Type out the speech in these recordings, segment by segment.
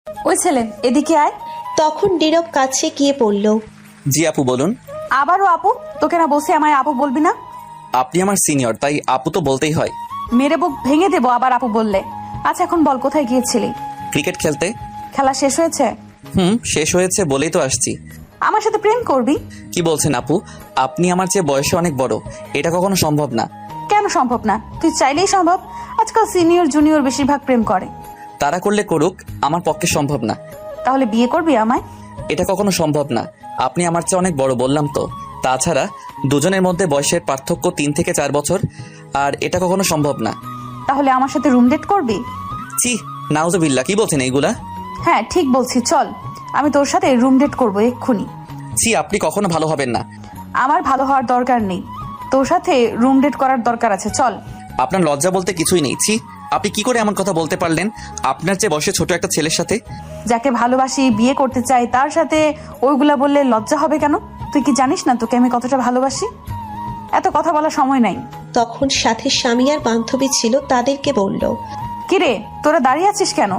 ওই ছেলে এদিকে আয়। তখন নীরব কাছে গিয়ে বলল, জি আপু বলুন। আবারও আপু? তোকে না বসে আমায় আপু বলবি না? আপনি আমার সিনিয়র, তাই আপু তো বলতেই হয়। মেরে বুক ভেঙে দেবো আবার আপু বললে। আচ্ছা এখন বল, কোথায় গিয়েছিলি? ক্রিকেট খেলতে। খেলা শেষ হয়েছে? শেষ হয়েছে বলেই তো আসছি। আমার সাথে প্রেম করবি? কি বলছেন আপু? আপনি আমার চেয়ে বয়সে অনেক বড়, এটা কখনো সম্ভব না। কেন সম্ভব না? তুই চাইলেই সম্ভব। আজকাল সিনিয়র জুনিয়র বেশিরভাগ প্রেম করে। তারা করলে করুক, আমার পক্ষে সম্ভব না। তাহলে বিয়ে করবি আমায়? এটা কখনো সম্ভব না। আপনি আমার চেয়ে অনেক বড়, বললাম তো। তাছাড়া দুজনের মধ্যে বয়সের পার্থক্য 3 থেকে 4 বছর, আর এটা কখনো সম্ভব না। তাহলে আমার সাথে রুম ডেট করবি? ছি, নাউজুবিল্লাহ, কি বলছেন এইগুলা? হ্যাঁ ঠিক বলছি, চল আমি তোর সাথে রুম ডেট করবো এক্ষুনি। ছি, আপনি কখনো ভালো হবেন না। আমার ভালো হওয়ার দরকার নেই, তোর সাথে রুম ডেট করার দরকার আছে, চল। আপনার লজ্জা বলতে কিছুই নেই। ছি, আপনি কি করে এমন কথা বলতে পারলেন আপনার চেয়ে বয়সে ছোট একটা ছেলের সাথে? যাকে ভালোবাসি, বিয়ে করতে চাই, তার সাথে ওইগুলা বললে লজ্জা হবে কেন? তুই কি জানিস না তোকে আমি কতটা ভালোবাসি? এত কথা বলার সময় নাই। তখন সাথে স্বামী আর বান্ধবী ছিল, তাদেরকে বলল, কিরে তোরা দাঁড়িয়ে আছিস কেন?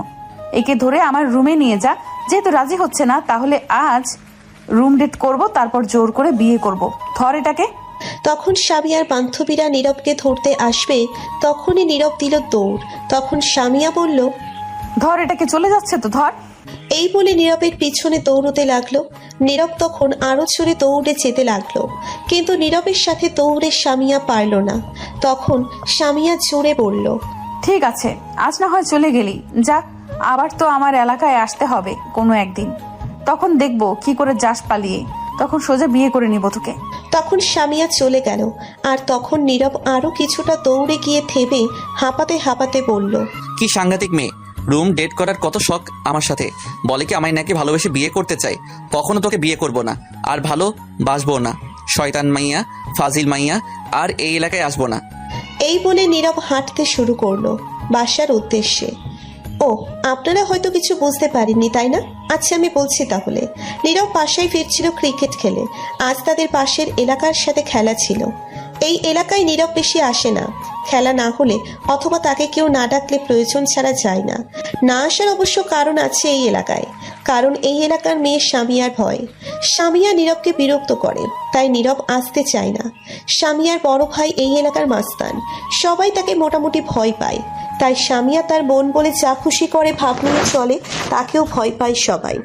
একে ধরে আমার রুমে নিয়ে যা। যেহেতু রাজি হচ্ছে না, তাহলে আজ রুম ডেট করব, তারপর জোর করে বিয়ে করব। ধর এটাকে। তখন স্বামী আর বান্ধবীরা নীরবকে ধরতে আসবে, তখনই নীরব দিল দৌড়। তখন স্বামীয়া বলল, ধর এটাকে, চলে যাচ্ছে তো, ধর। এই বলে নীরবের পিছনে দৌড়তে লাগলো। নীরব তখন আরো জোরে দৌড়ে যেতে লাগলো, কিন্তু নীরবের সাথে দৌড়ে স্বামীয়া পারল না। তখন স্বামীয়া জোরে বলল, ঠিক আছে, আজ না হয় চলে গেলি, যা। আবার তো আমার এলাকায় আসতে হবে কোনো একদিন, তখন দেখবো কি করে যাস পালিয়ে। তখন সোজা বিয়ে করে নিব তোকে। তখন স্বামীয়া চলে গেল। আর তখন নীরব আরো কিছুটা দৌড়ে গিয়ে থেমে হাঁপাতে হাঁপাতে বলল, কি সাংঘাতিক মেয়ে! রুম ডেট করার কত শখ আমার সাথে। বলে কি আমায় নাকি ভালোবেসে বিয়ে করতে চাই। কখনো তোকে বিয়ে করব না, আর ভালো বাসবো না। শয়তান মাইয়া, ফাজিল মাইয়া, আর এই এলাকায় আসবো না। এই বলে নীরব হাঁটতে শুরু করলো বাসার উদ্দেশ্যে। ও, আপনারা হয়তো কিছু বুঝতে পারেননি তাই না? আচ্ছা আমি বলছি তাহলে। নীরব বাসায় ফিরছিল ক্রিকেট খেলে। আজ তাদের পাশের এলাকার সাথে খেলা ছিল। এই এলাকায় নীরব বেশি আসে না। খেলা না হলে অথবা তাকে কেউ না ডাকলে প্রয়োজন ছাড়া যায় না। না আসার অবশ্য কারণ আছে এই এলাকায়। কারণ এই এলাকার মেয়ে স্বামীয়ার ভয়। স্বামীয়া নীরবকে বিরক্ত করে, তাই নীরব আসতে চায় না। স্বামীয়ার বড় ভাই এই এলাকার মাস্তান, সবাই তাকে মোটামুটি ভয় পায়। তাই স্বামীয়া তার বোন বলে যা খুশি করে ভাব নিয়ে চলে, তাকেও ভয় পায় সবাই।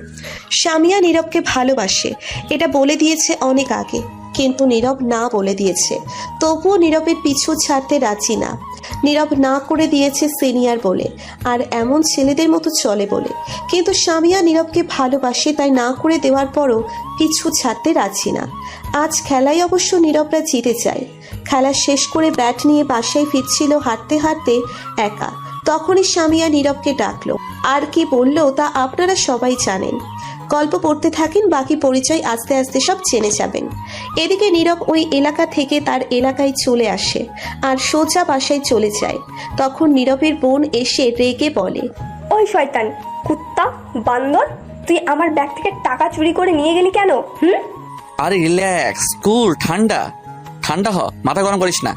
স্বামীয়া নীরবকে ভালোবাসে, এটা বলে দিয়েছে অনেক আগে, কিন্তু নীরব না বলে দিয়েছে। তবুও নীরবের পিছু ছাড়তে রাজি না। নীরব না করে দিয়েছে সিনিয়র বলে, আর এমন ছেলেদের মতো চলে বলে। কিন্তু স্বামীয়া নীরবকে ভালোবাসে, তাই না করে দেওয়ার পরও পিছু ছাড়তে রাজি না। আজ খেলায় অবশ্য নীরবরা জিতে যায়। খেলা শেষ করে ব্যাট নিয়ে বাসায় ফিরছিল হাঁটতে হাঁটতে একা। তখনই স্বামীয়া নীরবকে ডাকলো। আর কি বললো তা আপনারা সবাই জানেন। গল্প পড়তে থাকেন, বাকি পরিচয় আস্তে আস্তে সব জেনে যাবেন। এদিকে নীরব ওই এলাকা থেকে তার এলাকায় চলে আসে আর সোজা বাসায় চলে যায়। তখন নীরবের বোন এসে রেগে বলে, ওই শয়তান কুত্তা বান্দর, তুই আমার ব্যাগ থেকে টাকা চুরি করে নিয়ে গেলি কেন? আরে রিল্যাক্স, কুল, ঠান্ডা ঠান্ডা হ, মাথা গরম করিস না।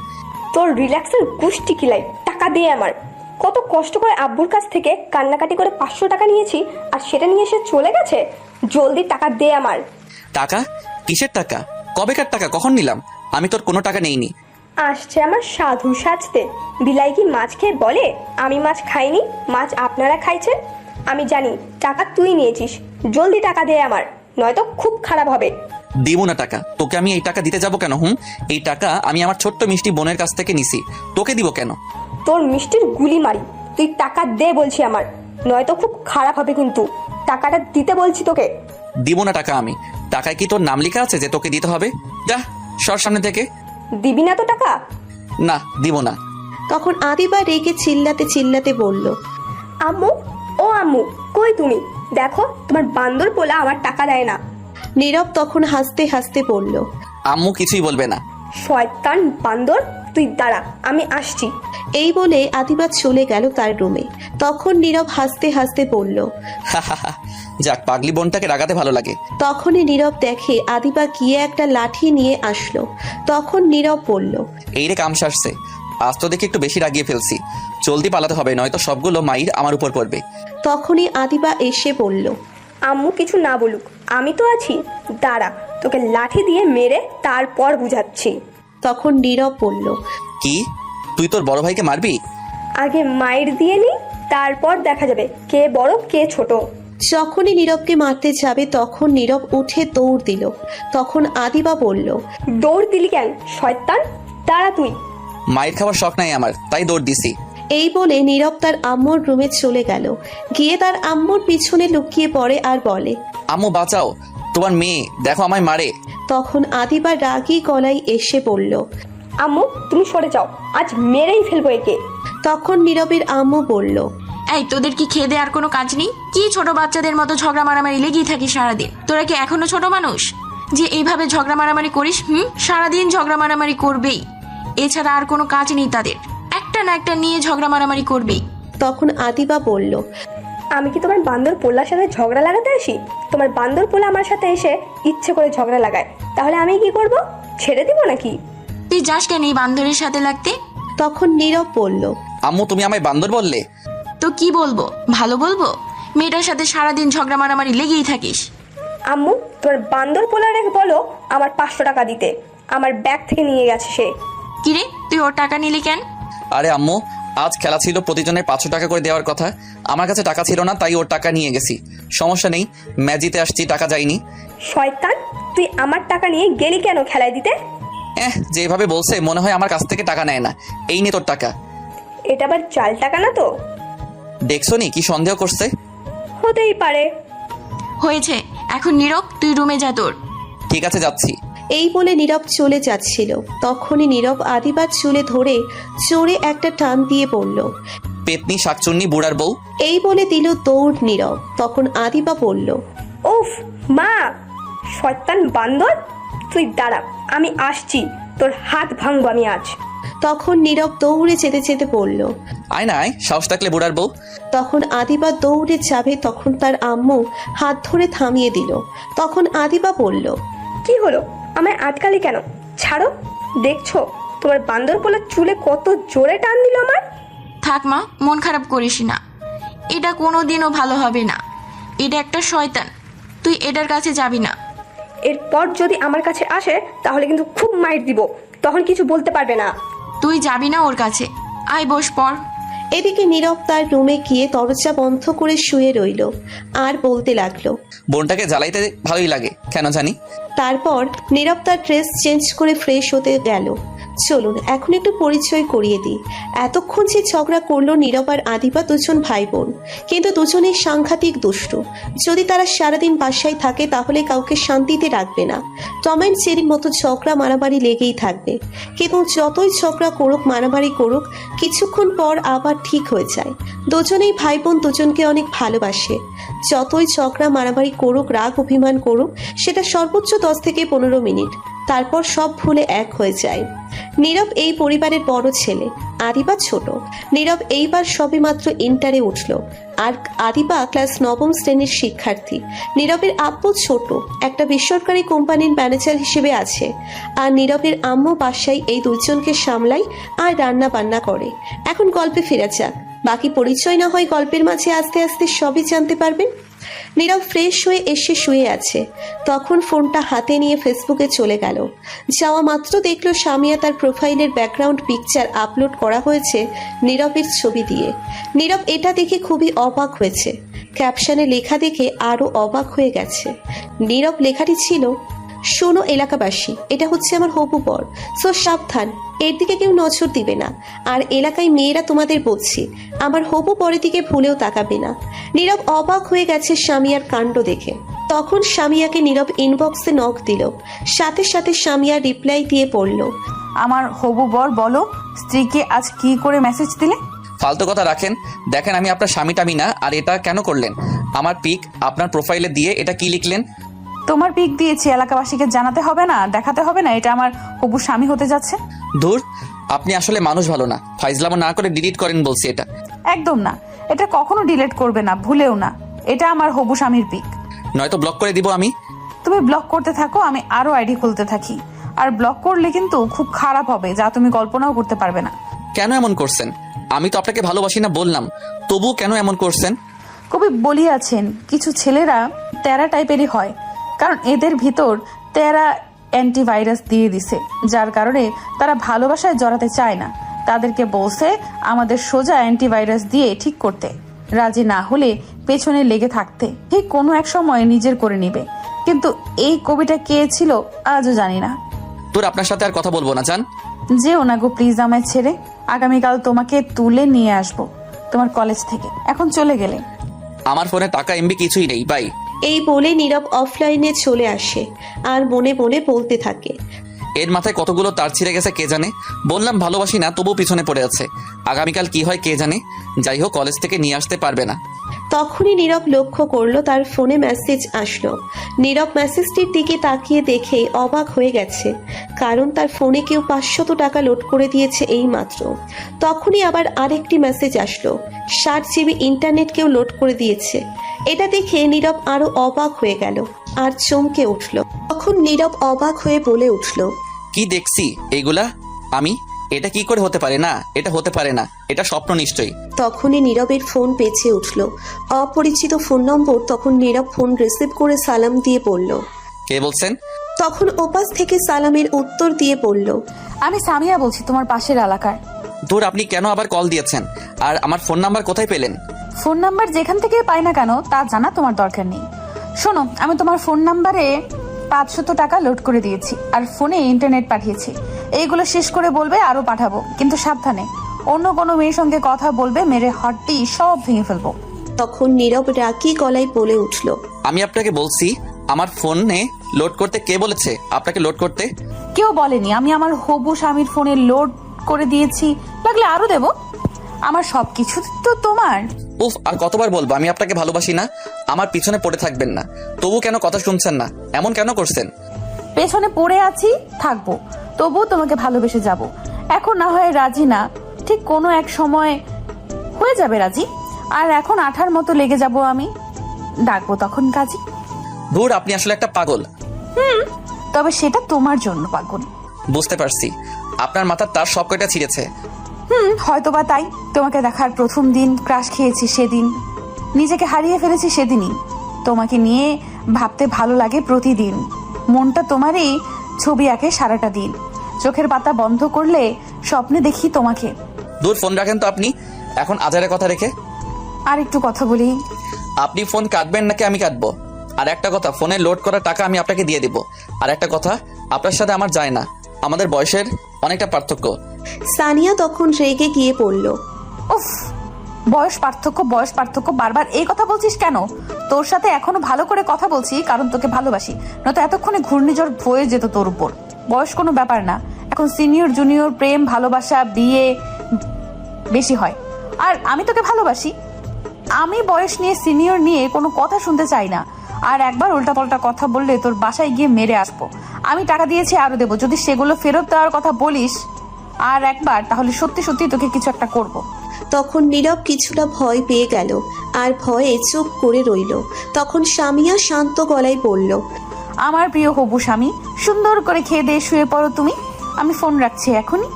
তোর রিল্যাক্সের গুষ্টি কিলাই, টাকা দে আমার। কত কষ্ট করে আব্বুর কাছ থেকে কান্নাকাটি করে 500 টাকা নিয়েছি, আর সেটা নিয়ে এসে চলে গেছে। জলদি টাকা দে আমার। টাকা? কিসের টাকা? কবেকার টাকা? কখন নিলাম? আমি তোর কোনো টাকা নেইনি। আসছে আমার সাধু সাজতে। বিলাই কি মাছ খেয়ে বলে আমি মাছ খাইনি, মাছ আপনারা খাইছেন? আমি জানি টাকা তুই নিয়েছিস। জলদি টাকা দে আমার, নয়তো খুব খারাপ হবে। দিব না টাকা। তোকে আমি এই টাকা দিতে যাব কেন? এই টাকা আমি আমার ছোট্ট মিষ্টি বোনের কাছ থেকে নিছি, তোকে দিব কেন? তোর মিষ্টির গুলি মারি। তুই টাকা দে বলছি আমার, নয়তো খুব খারাপ হবে কিন্তু। টাকাটা দিতে বলছি তোকে। দিব না টাকা আমি। টাকায় কি তোর নাম লেখা আছে যে তোকে দিতে হবে? যা সর সামনে থেকে। দিবি না তো টাকা? না, দিব না। তখন আদিবা রেগে চিল্লাতে চিল্লাতে বলল, আম্মু, ও আম্মু, কই তুমি? দেখো তোমার বান্দর পোলা আমার টাকা দেয় না। নীরব তখন হাসতে হাসতে বলল, আম্মু কিছুই বলবে না। শয়তান বান্দর, তুই দাঁড়া, আমি আসছি। এই বলে আদিবা চলে গেল তার রুমে। তখন নীরব হাসতে হাসতে বলল, যাক, পাগলি বোনটাকে রাগাতে ভালো লাগে। তখনই নীরব দেখে আদিবা গিয়ে একটা লাঠি নিয়ে আসলো। তখন নীরব বলল, এই রে কাম সারছে, আজ তো দেখি একটু বেশি রাগিয়ে ফেলছি, জলদি পালাতে হবে, নয়তো সবগুলো মাইর আমার উপর পড়বে। তখনই আদিবা এসে বলল, আম্মু কিছু না বলুক, আমি তো আছি, দাঁড়া তোকে লাঠি দিয়ে মেরে তারপর বুঝাচ্ছি। তখন নীরব বলল, কি তুই তোর বড় ভাইকে মারবি? আগে মাইর দিয়ে নি, তারপর দেখা যাবে কে বড় কে ছোট। যখনই নীরবকে মারতে যাবে তখন নীরব উঠে দৌড় দিল। তখন আদিবা বলল, দৌড় দিলি কেন শয়তান, দাঁড়া তুই। মায়ের খাওয়ার শখ নাই আমার, তাই দৌড় দিছি। এই বলে নীরব তার আম্মুর রুমে চলে গেল। গিয়ে তার আম্মুর পিছনে লুকিয়ে পড়ে আর বলে, আম্মু বাঁচাও, তোমার মেয়ে দেখো আমায় মারে। তখন আদিবা রাগী গলায় এসে বলল, আম্মু তুমি সরে যাও, আজ মেরেই ফেলবো একে। তখন নীরবের আম্মু বলল, এই তোদের কি খেয়ে দেওয়ার কোনো কাজ নেই? কি ছোট বাচ্চাদের মতো ঝগড়া মারামারি লেগেই থাকিস সারাদিন? তোরা কি এখনো ছোট মানুষ যে এইভাবে ঝগড়া মারামারি করিস? সারাদিন ঝগড়া মারামারি করবেই, এছাড়া আর কোনো কাজ নেই তাদের, একটা না একটা নিয়ে ঝগড়া মারামারি করবেই। তখন আদিবা বলল, আমি কি তোমার বান্দর পোলার সাথে ঝগড়া লাগাতে আসি? তোমার বান্দর পোলা আমার সাথে এসে ইচ্ছে করে ঝগড়া লাগায়, তাহলে আমি কি করব? ছেড়ে দিব নাকি? তুই যাস কেন এই বান্দরের সাথে লাগতে? তখন নীরব বলল, আম্মু তুমি আমায় বান্দর বললে? তো কি বলবো, ভালো বলবো? মেয়েটার সাথে সারাদিন ঝগড়া মারামারি লেগেই থাকিস। আম্মু তোমার বান্দর পোলারে বলো আমার 500 টাকা দিতে, আমার ব্যাগ থেকে নিয়ে গেছে সে। কিরে তুই ওর টাকা নিলি কেন? আরে আম্মু, আজ খেলা ছিল, প্রতিজনের 500 টাকা করে দেওয়ার কথা, আমার কাছে টাকা ছিল না তাই ওর টাকা নিয়ে গেছি। সমস্যা নেই, ম্যাজিতে আসছি, টাকা যায়নি। শয়তান, তুই আমার টাকা নিয়ে গেলি কেন খেলায় দিতে? যেভাবে বলছে মনে হয় আমার কাছ থেকে টাকা নেয় না। এই নে তোর টাকা। এটা আবার জাল টাকা না তো? দেখছো নি কি সন্দেহ করছে? হতেই পারে। হয়েছে, এখন নীরব তুই রুমে যা তোর। ঠিক আছে যাচ্ছি। এই বলে নীরব চলে যাচ্ছিল। তখনই নীরব আদিবার চুলে ধরে জোরে একটা টান দিয়ে বলল, পেতনি শাকচুন্নি বুড়ার বউ। এই বলে দিল দৌড় নীরব। তখন আদিবা বলল, উফ মা, শয়তান বান্দর, তুই দাঁড়া, আমি আসছি, তোর হাত ভাঙবো আমি আজ। তখন নীরব দৌড়ে যেতে যেতে বলল, আয় না আয়, সাহস থাকলে বুড়ার বউ। তখন আদিবা দৌড়ে যাবে, তখন তার আম্মু হাত ধরে থামিয়ে দিল। তখন আদিবা বলল, কি হলো, আমায় আটকালি কেন? ছাড়ো, দেখছো তোমার বান্দর পোলার চুলে কত জোরে টান দিল আমার। থাক মা, মন খারাপ করিস না, এটা কোনোদিনও ভালো হবে না, এটা একটা শয়তান, তুই এটার কাছে যাবি না। এরপর যদি আমার কাছে আসে তাহলে কিন্তু খুব মাইর দিব, তখন কিছু বলতে পারবে না। তুই যাবি না ওর কাছে, আয় বস পড়। এদিকে নীরব তার রুমে গিয়ে দরজা বন্ধ করে শুয়ে রইল আর বলতে লাগলো, বোনটাকে জ্বালাইতে ভালোই লাগে কেন জানি। তারপর নীরব তার ড্রেস চেঞ্জ করে ফ্রেশ হতে গেল। চলুন এখন একটু পরিচয় করিয়ে দিই। এতক্ষণ যে ঝগড়া করলো নীরব আর আদিবা দুজন ভাই বোন, কিন্তু দুজনেই সাংঘাতিক দুষ্টু। যদি তারা সারাদিন বাসায় থাকে তাহলে কাউকে শান্তিতে রাখবে না, টম অ্যান্ড জেরির মতো ঝগড়া মারামারি লেগেই থাকবে। কিন্তু যতই ঝগড়া করুক মারামারি করুক, কিছুক্ষণ পর আবার ঠিক হয়ে যায়। দুজনেই ভাই বোন দুজনকে অনেক ভালোবাসে। যতই ঝগড়া মারামারি করুক, রাগ অভিমান করুক, সেটা সর্বোচ্চ 10 থেকে 15 মিনিট, তারপর সব ভুলে এক হয়ে যায়। নীরব এই পরিবারের বড় ছেলে, আদিবা ছোট। নীরব এইবার সবেমাত্র ইন্টারে উঠল, আর আদিবা ক্লাস 9ম শ্রেণীর শিক্ষার্থী। নীরবের আব্বু ছোট একটা বেসরকারি কোম্পানির ম্যানেজার হিসেবে আছে, আর নীরবের আম্মু বাসায় এই দুজনকে সামলায় আর রান্না বান্না করে। এখন গল্পে ফেরা যাক, বাকি পরিচয় না হয় গল্পের মাঝে আস্তে আস্তে সবই জানতে পারবেন। নীরব ফ্রেশ হয়ে এসে শুয়ে আছে, তখন ফোনটা হাতে নিয়ে ফেসবুকে চলে গেল। যাওয়া মাত্র দেখলো সামিয়া তার প্রোফাইলের ব্যাকগ্রাউন্ড পিকচার আপলোড করা হয়েছে নীরবের ছবি দিয়ে। নীরব এটা দেখে খুবই অবাক হয়েছে। ক্যাপশনে লেখা দেখে আরও অবাক হয়ে গেছে। নীরব লেখাটি ছিল, শোনো এলাকাবাসী, এটা হচ্ছে আমার হবু বর, সো সাবধান, এর দিকে কেউ নজর দিবে না। আর এলাকায় মেয়েরা তোমাদের বলছি, আমার হবু বরের দিকে ভুলেও তাকাবে না। নীরব অবাক হয়ে গেছে সামিয়ার কাণ্ড দেখে। তখন সামিয়াকে নীরব ইনবক্সে নক দিল, সাথে সাথে সামিয়া রিপ্লাই দিয়ে পড়ল, আমার হবু বর বলো, স্ত্রীকে আজ কি করে মেসেজ দিলে? ফালতু কথা রাখেন, দেখেন আমি আপনার স্বামী টামি না। আর এটা কেন করলেন? আমার পিক আপনার প্রোফাইলে দিয়ে এটা কি লিখলেন? তোমার পিক দিয়েছি, এলাকাবাসীকে জানাতে হবে না, দেখাতে হবে না এটা আমার হবু স্বামী হতে যাচ্ছে? ধুর, আপনি আসলে মানুষ ভালো না, ফাইজলামো না করে ডিলিট করেন বলছি। এটা একদম না, এটা কখনো ডিলিট করবে না, ভুলেও না, এটা আমার হবু স্বামীর পিক। নয়তো ব্লক করে দিব আমি। তুমি ব্লক করতে থাকো, আমি আরো আইডি খুলতে থাকি, আর ব্লক করলে কিন্তু খুব খারাপ হবে, যা তুমি কল্পনাও করতে পারবে না। কেন এমন করছেন? আমি তো আপনাকে ভালোবাসি না বললাম, তবু কেন এমন করছেন? কবি বলিয়াছেন কিছু ছেলেরা তেরা টাইপেরই হয়, কারণ এদের ভিতর তেরা অ্যান্টিভাইরাস দিয়ে দিছে, যার কারণে তারা ভালোবাসায় জড়াতে চায় না। তাদেরকে বলছে আমাদের সোজা অ্যান্টিভাইরাস দিয়ে ঠিক করতে, রাজি না হলে পেছনে লেগে থাকতে, ঠিক কোনো এক সময় নিজের করে নিবে। কিন্তু এই কবিটা কে ছিল আজও জানি না। তোর আপনার সাথে আর কথা বলবো না, জান। যেও না গো প্লিজ আমায় ছেড়ে। আগামীকাল তোমাকে তুলে নিয়ে আসবো তোমার কলেজ থেকে, এখন চলে গেলে। আমার ফোনে টাকা এমবি কিছুই নেই, বাই। এই বলে নীরব অফলাইনে চলে আসে আর মনে মনে বলতে থাকে, এর মাথায় কতগুলো তার ছিঁড়ে গেছে কে জানে। বললাম ভালোবাসি না, তবু পিছনে পড়ে আছে। আগামীকাল কি হয় কে জানে। যাই হোক, কলেজ থেকে নিয়ে আসতে পারবে না। তখনই নীরব লক্ষ্য করলো তার ফোনে মেসেজ আসলো। নীরব মেসেজটির দিকে তাকিয়ে দেখে অবাক হয়ে গেছে, কারণ তার ফোনে কেউ 500 টাকা লোড করে দিয়েছে এই মাত্র। তখনই আবার আরেকটি মেসেজ আসলো, 60 GB ইন্টারনেট কেউ লোড করে দিয়েছে। এটা দেখে নীরব আরো অবাক হয়ে গেল আর চমকে উঠল। তখন নীরব অবাক হয়ে বলে উঠল, কি দেখছি এইগুলা আমি? এটা কি করে হতে পারে? না, এটা হতে পারে না, এটা স্বপ্ন নিশ্চয়ই। তখনই নীরবের ফোন বেজে উঠল। অপরিচিত ফোন নম্বর। তখন নীরব ফোন রিসিভ করে সালাম দিয়ে বলল। কে বলছেন? তখন ওপাশ থেকে সালামের উত্তর দিয়ে বলল, আমি সামিয়া বলছি, তোমার পাশের এলাকার। দূর, আপনি কেন আবার কল দিয়েছেন? আর আমার ফোন নাম্বার কোথায় পেলেন? ফোন নাম্বার যেখান থেকে পাই না কেন তা জানা তোমার দরকার নেই। শোনো, আমি তোমার ফোন নাম্বারে 500 টাকা লোড করে দিয়েছি আর ফোনে ইন্টারনেট পাঠিয়েছি। এইগুলো শেষ করে বলবে আরো পাঠাবো, কিন্তু সাবধানে। অন্য কোনো মেয়ের সঙ্গে কথা বলবে, মেরে হাড্ডি সব ভেঙে ফেলবো। তখন নীরব রাগী গলায় বলে উঠল, আমি আপনাকে বলছি আমার ফোনে লোড করতে। কে বলেছে আপনাকে লোড করতে? কেউ বলেনি। আমি আমার হবু স্বামীর ফোনে লোড করে দিয়েছি, লাগলে আরো দেব। আমার সবকিছু তো তোমার। উফ, আর কতবার বলবো আমি আপনাকে ভালোবাসি না? আমার পিছনে পড়ে থাকবেন না। তবু কেন কথা শুনছেন না? এমন কেন করছেন? পেছনে পড়ে আছি, থাকবো, তবু তোমাকে ভালোবেসে যাব। এখন না হয় রাজি না, ঠিক কোনো এক সময় হয়ে যাবে রাজি। আর এখন আঠার মতো লেগে যাব আমি, ডাকবো তখন কাজী। ধুর, আপনি আসলে একটা পাগল। তবে সেটা তোমার জন্য পাগল। বুঝতে পারছি, আপনার মাথার তার সব কয়টা ছিঁড়েছে। হয়তোবা তাই। তোমাকে দেখার প্রথম দিন ক্রাশ খেয়েছি সেদিন, নিজেকে হারিয়ে ফেলেছি সেদিনই। তোমাকে নিয়ে ভাবতে ভালো লাগে প্রতিদিন, মনটা তোমারই ছবি আঁকে সারাটা দিন। চোখের পাতা বন্ধ করলে স্বপ্নে দেখি তোমাকে। দূর, ফোন রাখেন তো আপনি এখন আজারে কথা রেখে। আর একটু কথা বলি। আপনি ফোন কাটবেন নাকি আমি কাটবো? আর একটা কথা, ফোনে লোড করা টাকা আমি আপনাকে দিয়ে দিব। আর একটা কথা, আপনার সাথে আমার যায় না, আমাদের বয়সের অনেকটা পার্থক্য। সানিয়া তখন রেগে গিয়ে বলল, উফ, বয়স পার্থক্য বারবার এই কথা বলছিস কেন? তোর সাথে এখনো ভালো করে কথা বলছি কারণ তোকে ভালোবাসি, নয়তো এতক্ষণে ঘূর্ণিঝড় বয়ে যেত তোর উপর। বয়স কোনো ব্যাপার না, এখন সিনিয়র জুনিয়র প্রেম ভালোবাসা বিয়ে বেশি হয়। আর আমি তোকে ভালোবাসি। আমি বয়স নিয়ে সিনিয়র নিয়ে কোনো কথা শুনতে চাই না। আর একবার উল্টাপাল্টা কথা বললে তোর বাসায় গিয়ে মেরে আসবো। আমি টাকা দিয়েছি, আরো দেবো। যদি সেগুলো ফেরত দেওয়ার কথা বলিস আর একবার, তাহলে সত্যি সত্যি তোকে কিছু একটা করব। তখন নীরব কিছুটা ভয় পেয়ে গেল আর ভয়ে চুপ করে রইল। তখন সামিয়া শান্ত গলায় বলল, আমার প্রিয় হবু স্বামী, সুন্দর করে খেয়ে দিয়ে শুয়ে পড়ো তুমি, আমি ফোন রাখছি এখনই।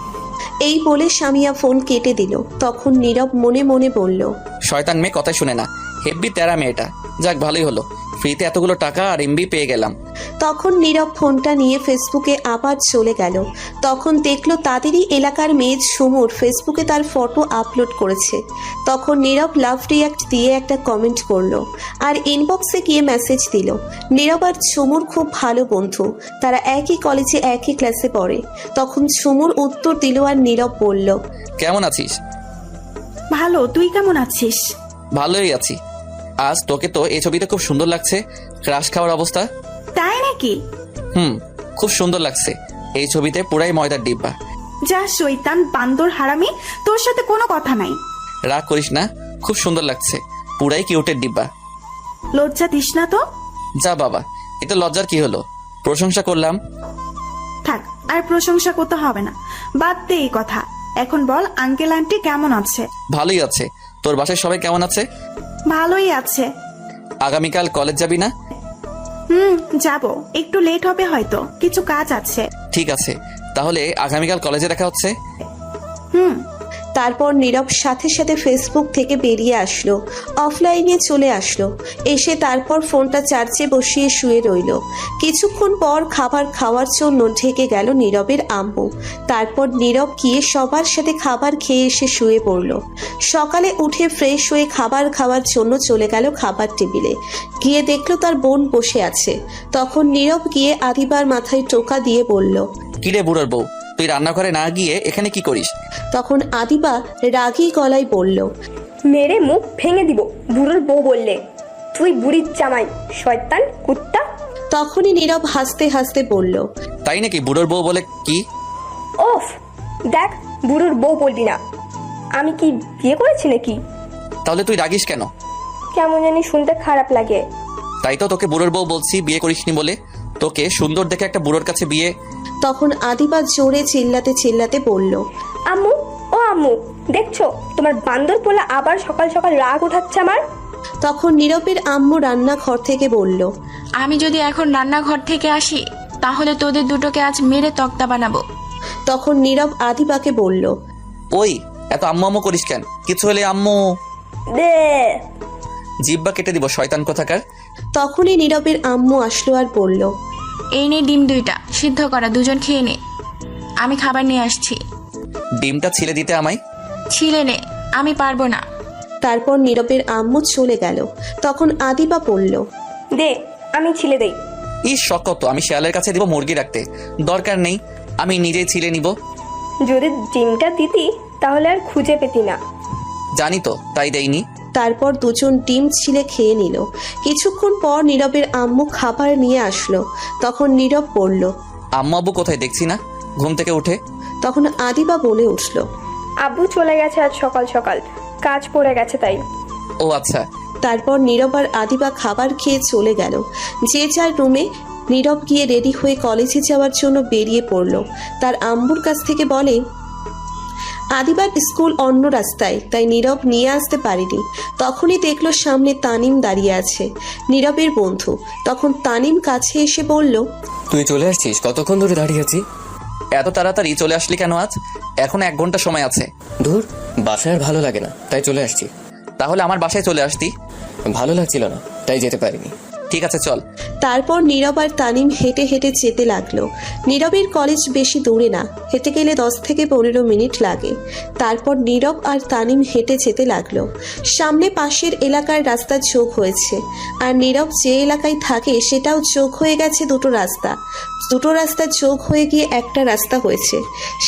এই বলে সামিয়া ফোন কেটে দিল। তখন নীরব মনে মনে বলল, শয়তান মেয়ে, কথা শুনে না, হেব্বি তেরা মেয়েটা। যাক, ভালোই হলো, ফ্রিতে এতগুলো টাকা আর এমবি পেয়ে গেলাম। তখন নীরব ফোনটা নিয়ে ফেসবুকে আবার চলে গেল। তখন দেখলো তাদেরই এলাকার মেয়ে ঝুমুর ফেসবুকে তার ফটো আপলোড করেছে। তখন নীরব লাভ রিয়াক্ট দিয়ে একটা কমেন্ট করলো আর ইনবক্সে গিয়ে মেসেজ দিল। নীরব আর ঝুমুর খুব ভালো বন্ধু, তারা একই কলেজে একই ক্লাসে পড়ে। তখন ঝুমুর উত্তর দিল আর নীরব বলল, কেমন আছিস? ভালো, তুই কেমন আছিস? ভালোই আছি। আজ তোকে তো এই ছবিতে খুব সুন্দর লাগছে। ক্রাশ খাওয়ার অবস্থা? তাই নাকি? খুব সুন্দর লাগছে এই ছবিতে, পুরাই ময়দার ডিব্বা। যা শয়তান বান্দর হারামি, তোর সাথে কোনো কথা নাই। রাগ করিস না, খুব সুন্দর লাগছে, পুরাই কিউটের ডিব্বা। লজ্জা দিস না তো। যা বাবা, এতে লজ্জার কি হলো? প্রশংসা করলাম। থাক, আর প্রশংসা করতে হবে না, বাদ দে এই কথা। এখন বল, আঙ্কেল আন্টি কেমন আছে? ভালোই আছে। তোর বাসায় সবাই কেমন আছে? ভালোই আছে। আগামীকাল কলেজ যাবি না? যাব, একটু লেট হবে হয়তো, কিছু কাজ আছে। ঠিক আছে, তাহলে আগামীকাল কলেজে দেখা হচ্ছে। তারপর নীরব সাথে সাথে ফেসবুক থেকে বেরিয়ে আসলো, অফলাইনে চলে আসলো। এসে তারপর ফোনটা চার্জে বসিয়ে শুয়ে রইল। কিছুক্ষণ পর খাবার খাওয়ার জন্য ঢেকে গেল নীরবের আম্মু। তারপর নীরব গিয়ে সবার সাথে খাবার খেয়ে এসে শুয়ে পড়ল। সকালে উঠে ফ্রেশ হয়ে খাবার খাওয়ার জন্য চলে গেল খাবার টেবিলে। গিয়ে দেখলো তার বোন বসে আছে। তখন নীরব গিয়ে আদিবার মাথায় টোকা দিয়ে বলল, কিরে বুড়োর বউ, তুই রান্নাঘরে না গিয়ে এখানে কি করিস? তখন আদিবা রাগী গলায় বলল, মেরে মুখ ভেঙে দিব বুড়োর বউ বললে। তুই বুড়ির জামাই, শয়তান কুত্তা। তখনই নীরব হাসতে হাসতে বলল, তাই নাকি? বুড়োর বউ বলে কি? ওফ, দেখ বুড়োর বউ বলবি না। আমি কি বিয়ে করেছি নাকি? তাহলে তুই রাগিস কেন? কেমন জানি শুনতে খারাপ লাগে। তাই তো তোকে বুড়োর বউ বলছি, বিয়ে করিসনি বলে। তোকে সুন্দর দেখে একটা বুড়োর কাছে বিয়ে। তখন আদিবা জোরে চিল্লাতে চিল্লাতে বলল, আম্মু, ও আম্মু, দেখছো তোমার বান্দর পোলা আবার সকাল সকাল রাগ উঠাচ্ছে আমার। তখন নীরবের আম্মু রান্নাঘর থেকে বলল, আমি যদি এখন রান্নাঘর থেকে আসি তাহলে তোদের দুটোকে আজ মেরে তক্তা বানাবো। তখন নীরব আদিবাকে বলল, ওই এত আম্মু আম্মু করিস কেন? কিছু হলে আম্মু দে। জিব্বা কেটে দিব, শয়তান কোথাকার। তখনই নীরবের আম্মু আসলো আর বলল, এই নে ডিম 2টা সিদ্ধ করা, দুজন খেয়ে নে। আমি খাবার নিয়ে আসছি। ডিমটা ছিলে দিতে আমায়। ছিলে নে, আমি পারবো না। তারপর নীরবের আম্মু চলে গেল। তখন আদিবা বলল, দে, আমি ছিলে দেই। শখ কত, আমি শেয়ালের কাছে দিব মুরগি রাখতে। দরকার নেই, আমি নিজেই ছিলে নিব। যদি ডিমটা দিতি তাহলে আর খুঁজে পেতি না। জানি তো, তাই দেইনি। তারপর দুজন ডিম ছিলে খেয়ে নিল। কিছুক্ষণ পর নীরবের আম্মু খাবার নিয়ে আসলো। তখন নীরব বলল, আম্মু আব্বু কোথায় দেখছি না ঘুম থেকে উঠে? তখন আদিবা বলে উঠল, আব্বু চলে গেছে আজ সকাল সকাল, কাজ পড়ে গেছে তাই। ও আচ্ছা। তারপর নীরব আর আদিবা খাবার খেয়ে চলে গেল যে যার রুমে। নীরব গিয়ে রেডি হয়ে কলেজে যাওয়ার জন্য বেরিয়ে পড়ল। তার আম্মুর কাছ থেকে বলে, আদিবার স্কুল অন্য রাস্তায়, তাই নীরব নিয়ে আসতে পারেনি। তখনই দেখলো সামনে তানিম দাঁড়িয়ে আছে, নীরবের বন্ধু। তখন তানিম কাছে এসে বলল, তুই চলে আসছিস? কতক্ষণ ধরে দাঁড়িয়ে আছি। এত তাড়াতাড়ি চলে আসলি কেন আজ? এখন 1 ঘন্টা সময় আছে। ধুর, বাসায় আর ভালো লাগে না, তাই চলে আসছি। তাহলে আমার বাসায় চলে আসতি। ভালো লাগছিল না, তাই যেতে পারিনি। ঠিক আছে চল। তারপর নীরব আর তানিম হেঁটে হেঁটে যেতে লাগলো। নীরবের কলেজ বেশি দূরে না, হেঁটে গেলে 10 থেকে 15 মিনিট লাগে। তারপর নীরব আর তানিম হেঁটে যেতে লাগলো। সামনে পাশের এলাকার রাস্তা যোগ হয়েছে, আর নীরব যে এলাকায় থাকে সেটাও যোগ হয়ে গেছে দুটো রাস্তা। দুটো রাস্তা যোগ হয়ে গিয়ে একটা রাস্তা হয়েছে।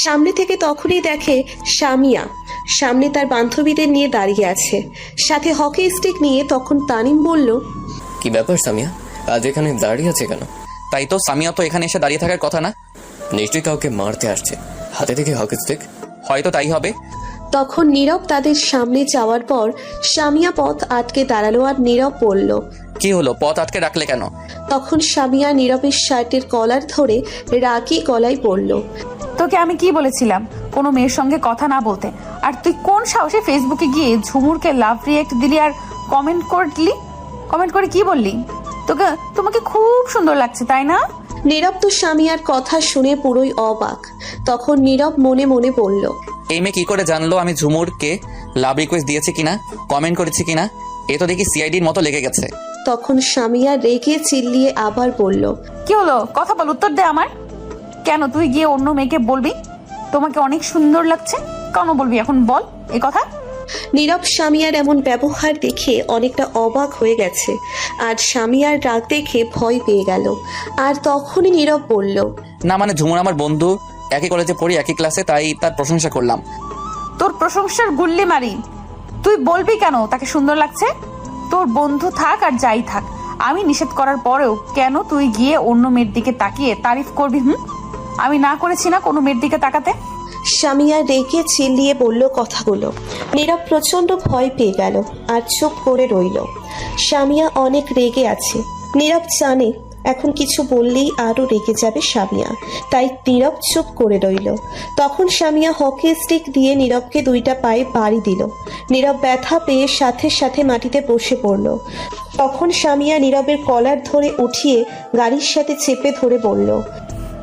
সামনে থেকে তখনই দেখে সামিয়া সামনে তার বান্ধবীদের নিয়ে দাঁড়িয়ে আছে, সাথে হকি স্টিক নিয়ে। তখন তানিম বলল, কি ব্যাপার সামিয়া, আজ এখানে দাঁড়িয়ে আছে কেন? তাই তো, সামিয়া তো এখানে এসে দাঁড়িয়ে থাকার কথা না। নিশ্চয়ই কাউকে মারতে আসছে, হাতে থেকে হকি স্টিক। হয়তো তাই হবে। তখন নীরব তাদের সামনে যাওয়ার পর সামিয়া পথ আটকে দাঁড়ালো আর নীরব বলল, কি হলো, পথ আটকে রাখলে কেন? তখন সামিয়া নীরবের শার্টের কলার ধরে রাগী গলায় বলল, তোকে আমি কি বলেছিলাম কোনো মেয়ের সঙ্গে কথা না বলতে? আর তুই কোন সাহসে ফেসবুকে গিয়ে ঝুমুরকে লাভ রিয়েক্ট দিলি আর কমেন্ট করলি? কমেন্ট করে কি বললি? তোমাকে খুব সুন্দর লাগছে, তাই না? নীরব তো সামিয়ার কথা শুনে পুরোই অবাক। তখন নীরব মনে মনে বলল, এই মেয়ে কি করে জানলো আমি ঝুমুরকে লাভ রিকোয়েস্ট দিয়েছি কিনা, কমেন্ট করেছি কিনা? এ তো দেখি সিআইডির মতো লেগে গেছে। তখন সামিয়া রেগে চিল্লিয়ে আবার বলল, কি হলো, কথা বল, উত্তর দে আমার। কেন তুই গিয়ে অন্য মেয়েকে বলবি তোমাকে অনেক সুন্দর লাগছে? কেন বলবি এখন, বল এই কথা। নীরব সামিয়ার এমন ব্যবহার দেখে অনেকটা অবাক হয়ে গেছে, আর সামিয়ার রাগ দেখে ভয় পেয়ে গেল। আর তখনই নীরব বলল, না মানে ঝুমুর আমার বন্ধু, একই কলেজে পড়ি, একই ক্লাসে, তাই তার প্রশংসা করলাম। তোর প্রশংসার গুল্লি মারি, তুই বলবি কেন তাকে সুন্দর লাগছে? তোর বন্ধু থাক আর যাই থাক, আমি নিষেধ করার পরেও কেন তুই গিয়ে অন্য মেয়ের দিকে তাকিয়ে তারিফ করবি? আমি না করেছি না কোনো মেয়ের দিকে তাকাতে? সামিয়া রেগে চিল্লিয়ে বলল কথাগুলো। নীরব প্রচন্ড ভয় পেয়ে গেল আর চুপ করে রইল। সামিয়া অনেক রেগে আছে। নীরব জানে এখন কিছু বললেই আরো রেগে যাবে সামিয়া, তাই নীরব চুপ করে রইল। তখন সামিয়া হকি স্টিক দিয়ে নীরবকে 2টা পায়ে বাড়ি দিল। নীরব ব্যথা পেয়ে সাথে সাথে মাটিতে বসে পড়ল। তখন সামিয়া নীরবের কলার ধরে উঠিয়ে গাড়ির সাথে চেপে ধরে বলল,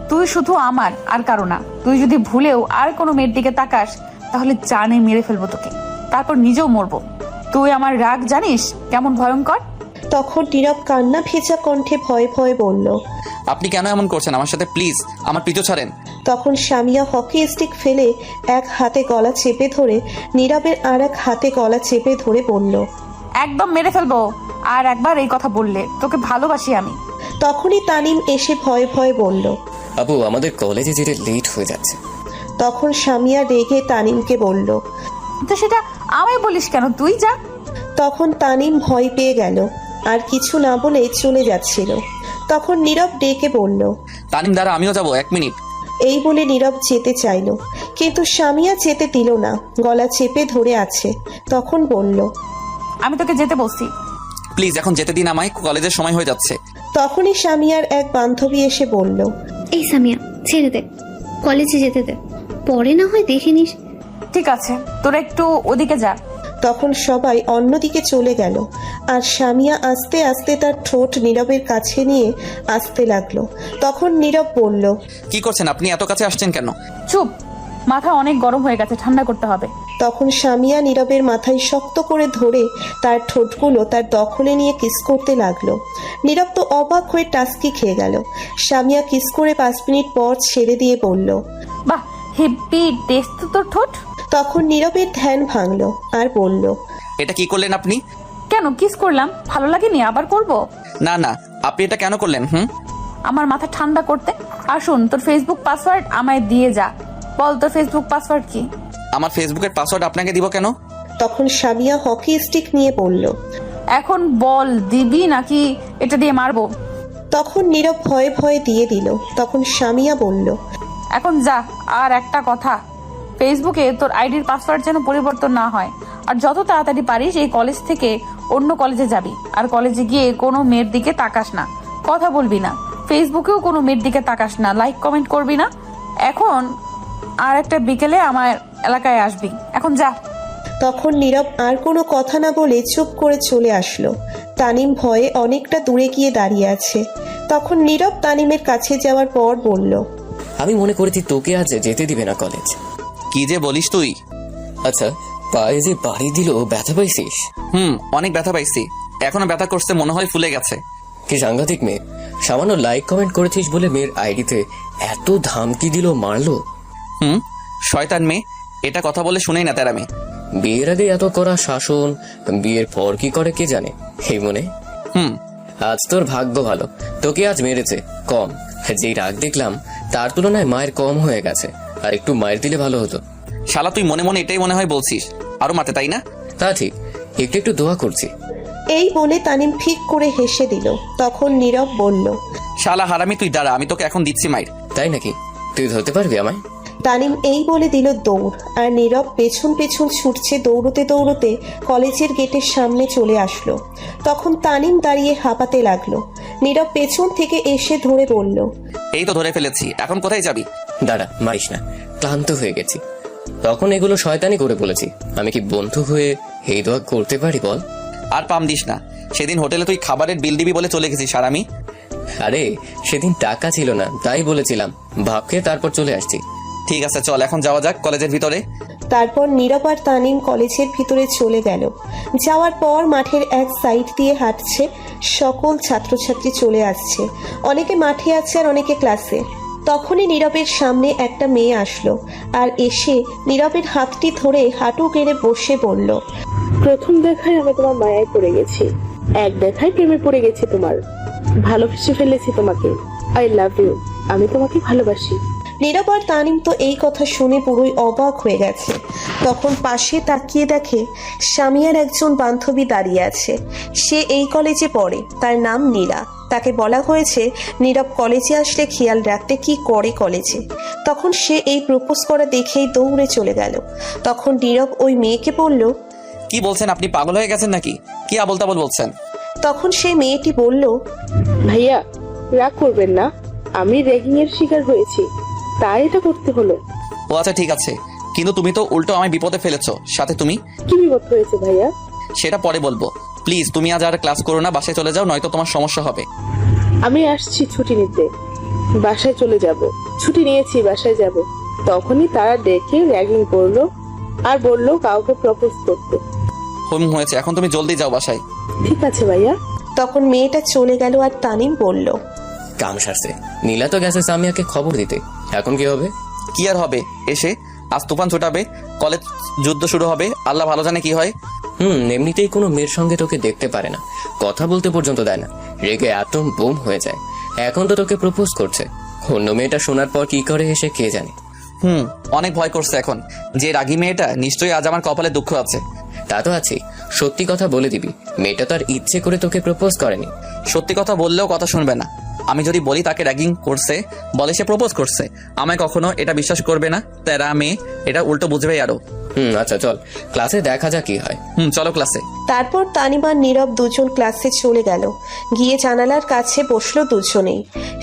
তুই শুধু আমার আর কারো না। তুই যদি ভুলেও আর কোনো মেয়ের দিকে তাকাস তাহলে জানে মেরে ফেলবো তোকে, তারপর নিজেও মরবো। তুই আমার রাগ জানিস কেমন ভয়ঙ্কর? তখন নীরব কান্না ভেজা কণ্ঠে ভয়ে ভয়ে বলল। আপনি কেন এমন করছেন আমার সাথে? প্লিজ আমার পিছু ছাড়েন। তখন সামিয়া হকি স্টিক ফেলে এক হাতে গলা চেপে ধরে নীরবের আর এক হাতে গলা চেপে ধরে বলল। একদম মেরে ফেলবো, আর একবার এই কথা বললে তোকে ভালোবাসি আমি। তখনই তানিম এসে ভয়ে ভয়ে বলল। আপু, আমাদের কলেজে যেতে লেট হয়ে যাচ্ছে। তখন সামিয়া রেগে তানিমকে বলল। তো সেটা আমায় বলিস কেন? তুই যা। তখন তানিম ভয় পেয়ে গেল, আর কিছু না বলে চলে যাচ্ছিল। তখন নীরব ডেকে বলল। তানিম দাঁড়া, আমিও যাবো, 1 মিনিট। এই বলে নীরব যেতে চাইল, কিন্তু সামিয়া যেতে দিল না, গলা চেপে ধরে আছে। তখন বলল। আমি তোকে যেতে বলছি। প্লিজ এখন যেতে দিন আমায়, কলেজের সময় হয়ে যাচ্ছে। তখনই সামিয়ার এক বান্ধবী এসে বলল। এই সামিয়া, ছেড়ে দে, কলেজে যেতে দে, পরে না হয় দেখে নিস। ঠিক আছে, তোরা একটু ওদিকে যা। তখন সবাই অন্যদিকে চলে গেল, আর সামিয়া আস্তে আস্তে তার ঠোঁট নীরবের কাছে নিয়ে আসতে লাগলো। তখন নীরব বলল। কি করছেন আপনি? এত কাছে আসছেন কেন? চুপ, মাথা অনেক গরম হয়ে গেছে, ঠান্ডা করতে হবে। তখন সামিয়া নীরবের মাথায় শক্ত করে ধরে তার ঠোঁটগুলো তার দখলে নিয়ে কিস করতে লাগলো। নীরব তো অবাক হয়ে টাস্কি খেয়ে গেল। সামিয়া কিস করে 5 মিনিট পর ছেড়ে দিয়ে বলল। বাহ, হেভি টেস্ট তো তোর ঠোঁট। তখন নীরবের ধ্যান ভাঙলো আর বলল। এটা কি করলেন আপনি? কেন, কিস করলাম, ভালো লাগেনি? আবার করব? না না, আপনি এটা কেন করলেন? আমার মাথা ঠান্ডা করতে। আর শোন, তোর ফেসবুক পাসওয়ার্ড আমায় দিয়ে যা। বল তোর ফেসবুক পাসওয়ার্ড কি? আমার ফেসবুকের পাসওয়ার্ড আপনাকে দিব কেন? তখন সামিয়া হকি স্টিক নিয়ে বলল। এখন বল, দিবি নাকি এটা দিয়ে মারবো? তখন নীরব ভয়ে ভয়ে দিয়ে দিল। তখন সামিয়া বলল। এখন যা। আর একটা কথা, ফেসবুকে তোর আইডির পাসওয়ার্ড যেন পরিবর্তন না হয়। আর যত তাড়াতাড়ি পারিস এই কলেজ থেকে অন্য কলেজে যাবি। আর কলেজে গিয়ে কোনো মেয়ের দিকে তাকাস না, কথা বলবি না, ফেসবুকেও কোনো মেয়ের দিকে তাকাস না, লাইক কমেন্ট করবি না। এখন আর একটা বিকেলে আমার এলাকায় আসবি। এখন যা। তখন নীরব আর কোনো কথা না বলে চুপ করে চলে আসলো। তানিম ভয়ে অনেকটা দূরে গিয়ে দাঁড়িয়ে আছে। তখন নীরব তানিমের কাছে যাওয়ার পর বলল। আমি মনে করেছি তোকে আজ যেতে দিবে না কলেজ। কি যে বলিস তুই? আচ্ছা, পায়ে যে বাড়ি দিল, ব্যথা পাইছিস? অনেক ব্যথা পাইছি, এখনো ব্যথা করছে, মনে হয় ফুলে গেছে। কি সাংঘাতিক মেয়ে! সামান্য লাইক কমেন্ট করেছিস বলে মেয়ের আইডিতে এত ধামকি দিল, মারলো। শয়তান মেয়ে, এটা কথা বলে শুনেই না তেরা মেয়ে। বিয়ের আগে এত করা শাসন, বিয়ের পর কি করে কে জানে। এই মনে আজ তোর ভাগ্য ভালো, তোকে আজ মেরেছে কম। যেই রাগ দেখলাম তার তুলনায় মায়ের কম হয়ে গেছে, আর একটু মায়ের দিলে ভালো হতো। শালা তুই মনে মনে এটাই মনে হয় বলছিস, আরো মারতে, তাই না? তা ঠিক, একটু একটু দোয়া করছি। এই বলে তানিম ফিক করে হেসে দিল। তখন নীরব বলল। শালা হারামি, তুই দাঁড়া, আমি তোকে এখন দিচ্ছি মাইর। তাই নাকি? তুই ধরতে পারবি আমায়? তানিম এই বলে দিল দৌড়, আর নীরব পেছন পেছন ছুটছে। দৌড়তে দৌড়তে কলেজের গেটের সামনে চলে আসলো। তখন তানিম দাঁড়িয়ে হাঁপাতে লাগলো। নীরব পেছন থেকে এসে ধরে বলল। এই তো ধরে ফেলেছি, এখন কোথায় যাবি? দাঁড়া, মারিস না, ক্লান্ত হয়ে গেছি। তখন এগুলো শয়তানি করে বলেছি, আমি কি বন্ধু হয়ে এই দোয়া করতে পারি বল? আর পাম দিস না, সেদিন হোটেলে তুই খাবারের বিল দিবি বলে চলে গেছিস, আর আমি? আরে সেদিন টাকা ছিল না, তাই বলেছিলাম, ভাব খেয়ে তারপর চলে আসছি। ঠিক আছে চল, এখন যাওয়া যাক কলেজের ভিতরে। তারপর নীরব আর তানিম কলেজের ভিতরে চলে গেল। যাওয়ার পর মাঠের এক সাইড দিয়ে হাঁটছে। সকল ছাত্রছাত্রী চলে আসছে, অনেকে মাঠে আছে আর অনেকে ক্লাসে। তখনই নীরবের সামনে একটা মেয়ে আসলো, আর এসে নীরবের হাতটি ধরে হাঁটু গেড়ে বসে বলল। প্রথম দেখায় আমি তোমার মায়ায় পড়ে গেছি, এক দেখায় প্রেমে পড়ে গেছি তোমার, ভালোবেসে ফেলেছি তোমাকে। আই লাভ ইউ, আমি তোমাকে ভালোবাসি। নীরব আর তানিম তো এই কথা শুনে পুরোই অবাক হয়ে গেছে। তখন পাশে তাকিয়ে দেখে সামিয়ার একজন বান্ধবী দাঁড়িয়ে আছে। সে এই কলেজে পড়ে, তার নাম নীলা। তাকে বলা হয়েছে নীরব কলেজে আসলে খেয়াল রাখতে কি করে কলেজে। তখন সে এই প্রপোজ করা দেখেই দৌড়ে চলে গেল। তখন নীরব ওই মেয়েকে বলল। কি বলছেন আপনি? পাগল হয়ে গেছেন নাকি? কি আবল তাবল বলছেন? তখন সেই মেয়েটি বলল। ভাইয়া রাগ করবেন না, আমি র্যাগিং এর শিকার হয়েছি, তাই এটা করতে হলো। ও আচ্ছা ঠিক আছে, কিন্তু তুমি তো উল্টো আমায় বিপদে ফেলেছো। সাথে তুমি কি বিপদ হয়েছে ভাইয়া? সেটা পরে বলবো। প্লিজ তুমি আজ আর ক্লাস করো না, বাসায় চলে যাও, নয়তো তোমার সমস্যা হবে। আমি আসছি ছুটি নিতে, বাসায় চলে যাব। ছুটি নিয়েছি, বাসায় যাব। তখনই তারা ডেকে র্যাগিং করলো, আর বললো কাউকে প্রপোজ করতে। হয়েছে, এখন তুমি জলদি যাও বাসায়। ঠিক আছে ভাইয়া। তখন মেয়েটা চলে গেল আর তানিম বলল, কাম সারছে। নীলা তো গেছে সামিয়াকে খবর দিতে, এখন কি হবে? কি আর হবে, এসে আজ তুফান ছুটাবে, কলেজ যুদ্ধ শুরু হবে, আল্লাহ ভালো জানে কি হয়। এমনিতেই কোনো মেয়ের সঙ্গে তোকে দেখতে পারে না, কথা বলতে পর্যন্ত দেয় না, রেগে অ্যাটম বোম হয়ে যায়। এখন তো তোকে প্রপোজ করছে, অন্য মেয়েটা শোনার পর কি করে এসে কে জানে। অনেক ভয় করছে এখন, যে রাগী মেয়েটা নিশ্চয়ই আজ আমার কপালে দুঃখ আছে। তা তো আছেই, সত্যি কথা বলে দিবি, মেয়েটা তো আর ইচ্ছে করে তোকে প্রপোজ করেনি। সত্যি কথা বললেও কথা শুনবে না। আমি যদি বলি তাকে র্যাগিং করছে, বলে সে প্রপোজ করছে, আমায় কখনো এটা বিশ্বাস করবে না। তেরা মেয়ে এটা উল্টো বুঝবে আরো। আচ্ছা চল, ক্লাসে দেখা যাক কি হয়। চলো ক্লাসে। তারপর তানিম আর নীরব দুজন ক্লাসে চলে গেল। গিয়ে জানালার কাছে বসলো দুজনেই।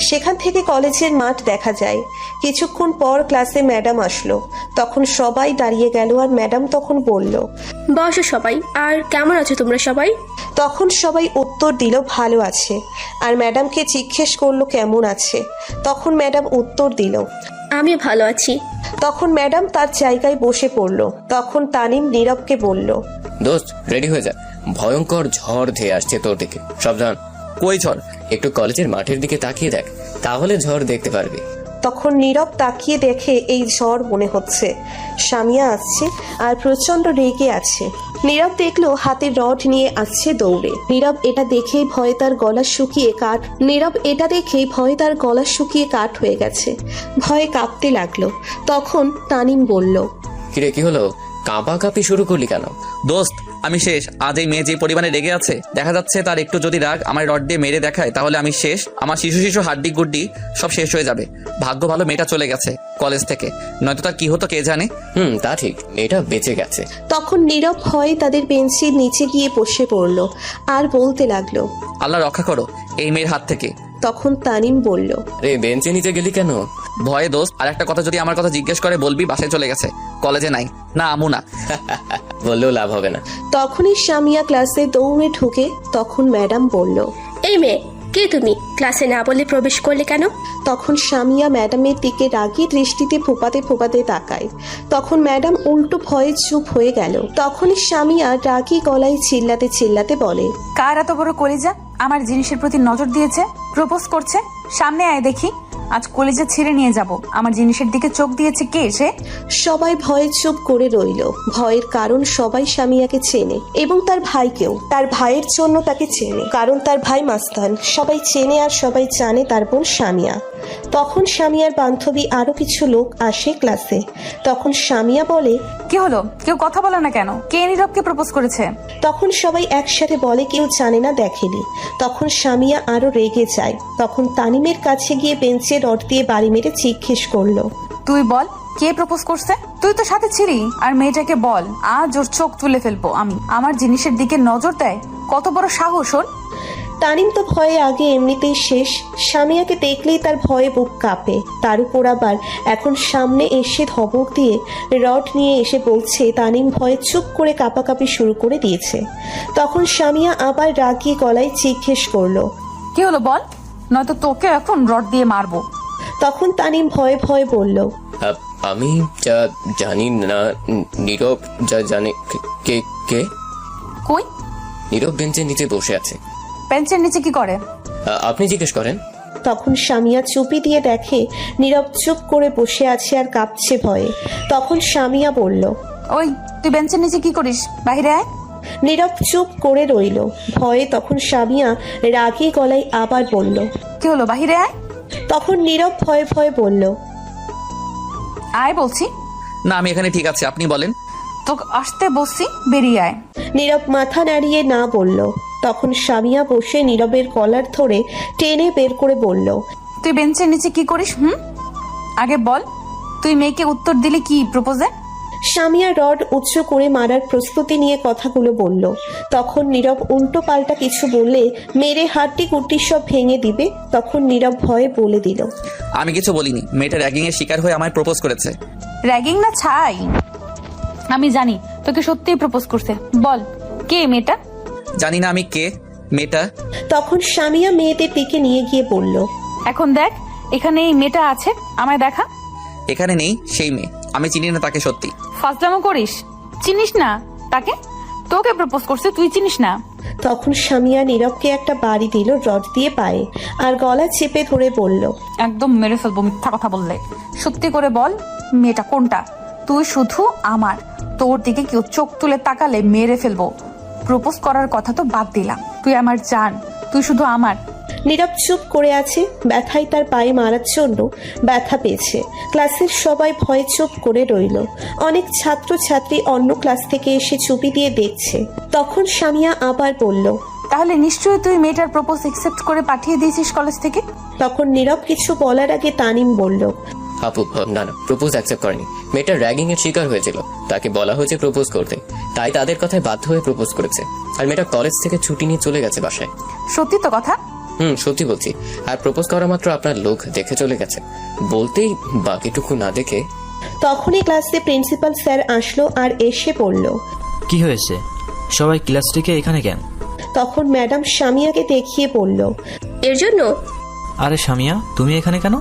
সেখান থেকে কলেজের মাঠ দেখা যায়। কিছুক্ষণ পর ক্লাসে ম্যাডাম আসলো। তখন সবাই দাঁড়িয়ে গেল আর ম্যাডাম তখন বলল, বসো সবাই। আর কেমন আছো তোমরা সবাই? তখন সবাই উত্তর দিল ভালো আছে। আর ম্যাডামকে জিজ্ঞেস করলো কেমন আছে। তখন ম্যাডাম উত্তর দিল, আমি ভালো আছি। তখন ম্যাডাম তার জায়গায় বসে পড়লো। তখন তানিম নীরবকে বলল, দোস্ত রেডি হয়ে যা, ভয়ঙ্কর ঝড় ধেয়ে আসছে তোর দিকে, সাবধান। কই ঝড়? একটু কলেজের মাঠের দিকে তাকিয়ে দেখ, তাহলে ঝড় দেখতে পারবি। তখন নীরব তাকিয়ে দেখে এই ঝড় মনে হচ্ছে সামিয়া আসছে আর প্রচন্ড রেগে আছে। নীরব দেখলো হাতে রড নিয়ে আসছে দৌড়ে। নীরব এটা দেখেই ভয়ে তার গলা শুকিয়ে কাঠ হয়ে গেছে। ভয়ে কাঁপতে লাগলো। তখন তানিম বলল, কিরে কি হলো, কাঁপাকাঁপি শুরু করলি কেন? দোস্ত আমি শেষ। আজ এই মেয়ে যে পরিমাণে রেগে আছে, দেখা যাচ্ছে তার একটু যদি রাগ আমার রড দিয়ে মেরে দেখায় তাহলে আমি শেষ। আমার শিশু হাড্ডি গুড্ডি সব শেষ হয়ে যাবে। ভাগ্য ভালো মেয়েটা চলে গেছে কলেজ থেকে, নয়তো তার কি হতো কে জানে। তা ঠিক, মেয়েটা বেঁচে গেছে। তখন নীরব ভয়ে তাদের বেঞ্চের নিচে গিয়ে বসে পড়লো আর বলতে লাগলো, আল্লাহ রক্ষা করো এই মেয়ের হাত থেকে। তখন তানিম বলল, রে বেঞ্চে নিচে গেলি কেন? ভয়ে দোস্ত। আর একটা কথা, যদি আমার কথা জিজ্ঞেস করে বলবি বাসায় চলে গেছে, কলেজে নাই। না আমু না। বললেও লাভ হবে না। তখনই সামিয়া ক্লাসে দৌড়ে ঢুকে। তখন ম্যাডাম বলল, এই মেয়ে, কে তুমি? ক্লাসে না বলে প্রবেশ করলে কেন? তখন সামিয়া ম্যাডামের দিকে রাগী দৃষ্টিতে ফোপাতে তাকায়। তখন ম্যাডাম উল্টো ভয়ে চুপ হয়ে গেল। তখনই সামিয়া রাগী গলায় চিল্লাতে বলে, কার এত বড় কলিজা আমার জিনিসের প্রতি নজর দিয়েছে, প্রপোজ করছে? সামনে আয় দেখি, আজ কলিজা ছিঁড়ে নিয়ে যাব। আমার জিনিসের দিকে চোখ দিয়েছে কে সে? সবাই ভয়ে চুপ করে রইল। ভয়ের কারণ সবাই সামিয়াকে চেনে এবং তার ভাইকেও। তার ভাইয়ের জন্য তাকে চেনে, কারণ তার ভাই মাস্তান। সবাই চেনে আর সবাই জানে তার বোন সামিয়া। তখন সামিয়ার বান্ধবী আরো কিছু লোক আসে ক্লাসে। তখন সামিয়া বলে, কি হলো, কেউ কথা বলে না কেন? কে নীরবকে প্রপোজ করেছে? তখন সবাই একসাথে বলে কেউ জানে না, দেখেনি। তখন সামিয়া আরো রেগে যায়। তখন তানিমের কাছে গিয়ে বেঞ্চে রড দিয়ে বাড়ি মেরে জিজ্ঞেস করলো, তুই বল কে প্রপোজ করছে? তুই তো সাথে ছিলি। আর মেয়েটাকে বল, আজ ওর চোখ তুলে ফেলবো আমি। আমার জিনিসের দিকে নজর দেয়, কত বড় সাহস ওর! তানিম তো ভয়ে আগে এমনিতেই শেষ। সামিয়াকে দেখলেই তার ভয়ে বুক কাঁপে। তার উপর আবার এখন সামনে এসে ধমক দিয়ে রড নিয়ে এসে বলছে। তানিম ভয়ে চুপ করে কাঁপাকাঁপি শুরু করে দিয়েছে। তখন সামিয়া আবার রাগিয়ে গলায় জিজ্ঞেস করলো, কি হলো বল, নয়তো তোকে এখন রড দিয়ে মারবো। তখন তানিম ভয়ে বলল, আমি যা জানি না। নীরব যা জানে। কে কে? কই? নীরব বেঞ্চের নিচে বসে আছে। বেঞ্চের নিচে কি করে? আপনি জিজ্ঞেস করেন। তখন সামিয়া চুপি দিয়ে দেখে নীরব চুপ করে বসে আছে আর কাঁপছে ভয়ে। তখন সামিয়া বলল, ওই তুই বেঞ্চের নিচে কি করিস, বাইরে আয়। নীরব চুপ করে রইল ভয়ে। তখন সামিয়া রাগী গলায় আবার বলল, কি হলো, বাহিরে আয়। তখন নীরব ভয়ে বলল, আয় বলছি। না আমি এখানে ঠিক আছে, আপনি বলেন। তোকে আসতে বসছি, বেরিয়ে আয়। নীরব মাথা নাড়িয়ে না বলল। তখন সামিয়া বসে নীরবের কলার ধরে টেনে বের করে বলল, তুই বেঞ্চের নিচে কি করিস? আগে বল, তুই মেয়েকে উত্তর দিলি কি প্রপোজে? সামিয়া রড উচ্চ করে মারার প্রস্তুতি নিয়ে কথাগুলো বলল। তখন নীরব উল্টো পাল্টা কিছু বললে মেরে হাড্ডি কুড্ডি সব ভেঙে দিবে। তখন নীরব ভয়ে বলে দিল, আমি কিছু বলিনি। মেয়েটা র্যাগিং এর শিকার হয়ে আমায় প্রপোজ করেছে। র্যাগিং না ছাই, আমি জানি তোকে সত্যিই প্রপোজ করছে। বল কে মেয়েটা? জানি না আমি কে মেয়েটা। তখন সামিয়া মেয়েদের দিকে নিয়ে গিয়ে বলল, এখন দেখ, এখানে এই মেয়েটা আছে, আমায় দেখা। এখানে নেই সেই মেয়ে, আমি চিনি না তাকে সত্যি। ফাজলামো করিস? চিনিস না তাকে? তোকে প্রপোজ করছে, তুই চিনিস না? তখন সামিয়া নীরবকে একটা বাড়ি দিল রড দিয়ে পায়ে, আর গলা চেপে ধরে বলল, একদম মেরে ফেলবো মিথ্যা কথা বললে। সত্যি করে বল, মেয়েটা কোনটা? তুই শুধু আমার, তোর দিকে কেউ চোখ তুলে তাকালে মেরে ফেলবো। প্রপোজ করার কথা তো বাদ দিলাম, তুই আমার জান, তুই শুধু আমার। নীরব চুপ করে আছে, ব্যথায় তার পায়ে মারার জন্য ব্যথা পেয়েছে। ক্লাসের সবাই ভয়ে চুপ করে রইল। অনেক ছাত্রছাত্রী অন্য ক্লাস থেকে এসে চুপি দিয়ে দেখছে। তখন সামিয়া আবার বলল, তাহলে নিশ্চয়ই তুই মেয়েটার প্রপোজ একসেপ্ট করে পাঠিয়ে দিয়েছিস কলেজ থেকে? তখন নীরব কিছু বলার আগে তানিম বলল, আপু না না, প্রপোজ অ্যাকসেপ্ট করেনি। মেয়েটা র্যাগিং এর শিকার হয়েছিল, তাকে বলা হয়েছে প্রপোজ করতে, তাই তাদের কথায় বাধ্য হয়ে প্রপোজ করেছে। আর মেয়েটা কলেজ থেকে ছুটি নিয়ে চলে গেছে বাসায়। সত্যি তো কথা? সত্যি বলছি। আর প্রপোজ করা মাত্র আপনার লোক দেখে চলে গেছে, বলতেই বাকিটুকু না দেখে। তখনই ক্লাসে প্রিন্সিপাল স্যার আসলো আর এসে বলল, কি হয়েছে, সবাই ক্লাস থেকে এখানে কেন? তখন ম্যাডাম সামিয়াকে দেখিয়ে বলল, এর জন্য আরে সামিয়া, তুমি এখানে কেন?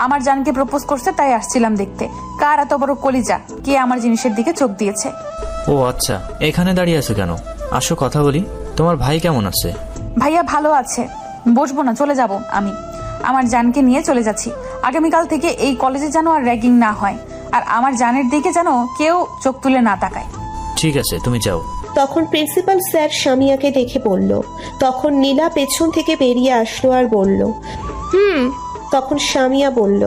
আমার জানকে প্রপোজ করছে, তাই আসছিলাম দেখতে কার এত বড় কলিজা, কে আমার জিনিসের দিকে চোখ দিয়েছে। ও আচ্ছা, এখানে দাঁড়িয়ে আছো কেন? আসো কথা বলি। তোমার ভাই কেমন আছে? ভাইয়া ভালো আছে। বসবো না, চলে যাব। আমি আমার জানকে নিয়ে চলে যাচ্ছি। আগামীকাল থেকে এই কলেজে যেন আর র্যাগিং না হয়, আর আমার জানের দিকে যেন কেউ চোখ তুলে না তাকায়। ঠিক আছে, তুমি যাও। তখন প্রিন্সিপাল স্যার সামিয়াকে দেখে বলল। তখন নীলা পেছন থেকে বেরিয়ে আসলো আর বলল, তখন সামিয়া বলল,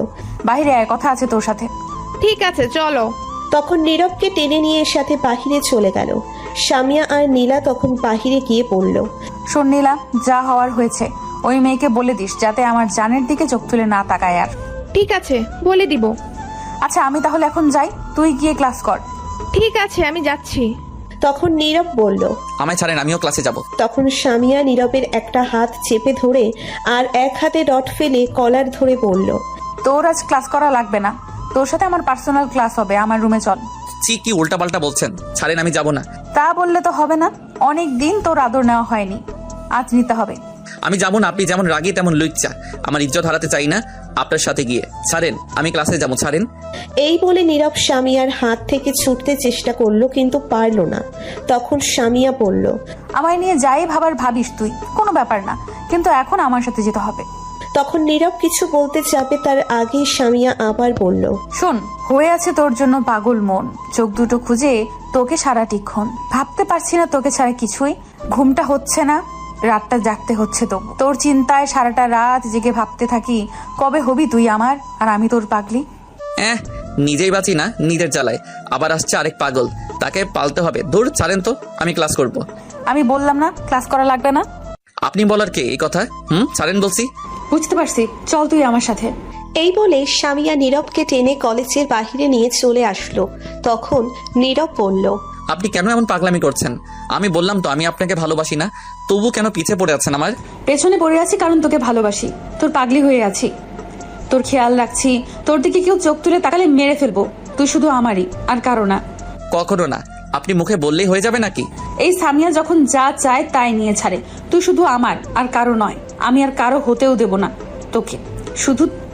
বাইরে আয়, কথা আছে তোর সাথে। ঠিক আছে, চলো। তখন নীরবকে টেনে নিয়ে সাথে বাহিরে চলে গেল। সামিয়া আর নীলা তখন বাহিরে গিয়ে পড়ল। শোন নীলা, যা হওয়ার হয়েছে, ওই মেয়েকে বলে দিস যাতে আমার জানের দিকে চোখ তুলে না তাকায় আর। ঠিক আছে, বলে দিব। আচ্ছা, আমি তাহলে এখন যাই, তুই গিয়ে ক্লাস কর। ঠিক আছে, আমি যাচ্ছি। তখন নীরব বলল। আমায় ছাড়েন, আমিও ক্লাসে যাব। তখন সামিয়া নীরবের একটা হাত চেপে ধরে আর এক হাতে রড ফেলে কলার ধরে বলল, তোর আজ ক্লাস করা লাগবে না, তোর সাথে আমার পার্সোনাল ক্লাস হবে, আমার রুমে চল। চি, কি উল্টাপাল্টা বলছেন? ছাড়েন, আমি যাব না। তা বললে তো হবে না, অনেক দিন তোর আদর নেওয়া হয়নি, আজ নিতে হবে। আমি যাব না। আপনি যেমন রাগী তেমন লুচ্চা, আমার ইজ্জত হারাতে চাই না আপনার সাথে গিয়ে। ছাড়েন, আমি ক্লাসে যাবো, ছাড়েন। এই বলে নীরব সামিয়ার হাত থেকে ছুটতে চেষ্টা করলো, কিন্তু পারল না। তখন সামিয়া বলল, আমায় নিয়ে যাই ভাবার ভাবিস তুই, কোনো ব্যাপার না, কিন্তু এখন আমার সাথে যেতে হবে। তখন নীরব কিছু বলতে যাবে তার আগেই সামিয়া আবার বলল, শোন, হয়ে আছে তোর জন্য পাগল মন, চোখ দুটো খুঁজে তোকে সারাটিক্ষণ ভাবতে পারছি না তোকে ছাড়া কিছুই। ঘুমটা হচ্ছে না, রাতটা জাগতে হচ্ছে তবু তোর চিন্তায় সারাটা রাত জেগে ভাবতে থাকি কবে হবি তুই আমার আর আমি তোর পাগলি। নিজেই বাঁচি না, নিজের জ্বালায় আবার আসছে আরেক পাগল, তাকে পালতে হবে। দূর, ছাড়েন তো, আমি ক্লাস করব। আমি বললাম না ক্লাস করা লাগবে না? আপনি বলার কে এই কথা? ছাড়েন বলছি। বুঝতে পারছি, চল তুই আমার সাথে। এই বলে সামিয়া নীরবকে টেনে কলেজের বাহিরে নিয়ে চলে আসলো। তখন নীরব বলল, আপনি কেন এমন পাগলামি করছেন? আমি বললাম তো আমি আপনাকে ভালোবাসি না, তবু কেন পিছে পড়ে আছেন আমার? পেছনে পড়ে আছি কারণ তোকে ভালোবাসি, তোর পাগলি হয়ে আছি, তোর খেয়াল রাখছি, তোর দিকে কেউ চোখ তুলে তাকালে মেরে ফেলবো। তুই শুধু আমারই, আর কারো না। কখনো না। আপনি মুখে বললেই হয়ে যাবে নাকি? এই সামিয়া যখন যা চায় তাই নিয়ে ছাড়ে। তুই শুধু আমার, আর কারো নয়। আমি আর কারো হতেও দেব না তোকে।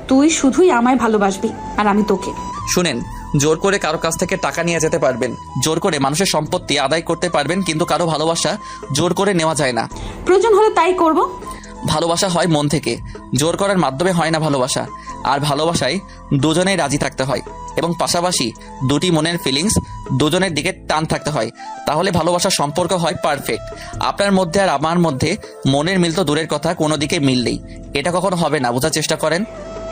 তুই শুধুই আমায় ভালোবাসবি, আর আমি তোকে। শুনেন, জোর করে কারো কাছ থেকে টাকা নিয়ে যেতে পারবেন, জোর করে মানুষের সম্পত্তি আদায় করতে পারবেন, কিন্তু কারো ভালোবাসা জোর করে নেওয়া যায় না। প্রয়োজন হলে তাই করব। ভালোবাসা হয় মন থেকে, জোর করার মাধ্যমে হয় না ভালোবাসা। আর ভালোবাসায় দুজনেই রাজি থাকতে হয়, এবং পাশাপাশি দুটি মনের ফিলিংস দুজনের দিকে টান থাকতে হয়, তাহলে ভালোবাসার সম্পর্ক হয় পারফেক্ট। আপনার মধ্যে আর আমার মধ্যে মনের মিল তো দূরের কথা, কোনো দিকে মিললেই এটা কখনো হবে না। বোঝার চেষ্টা করেন।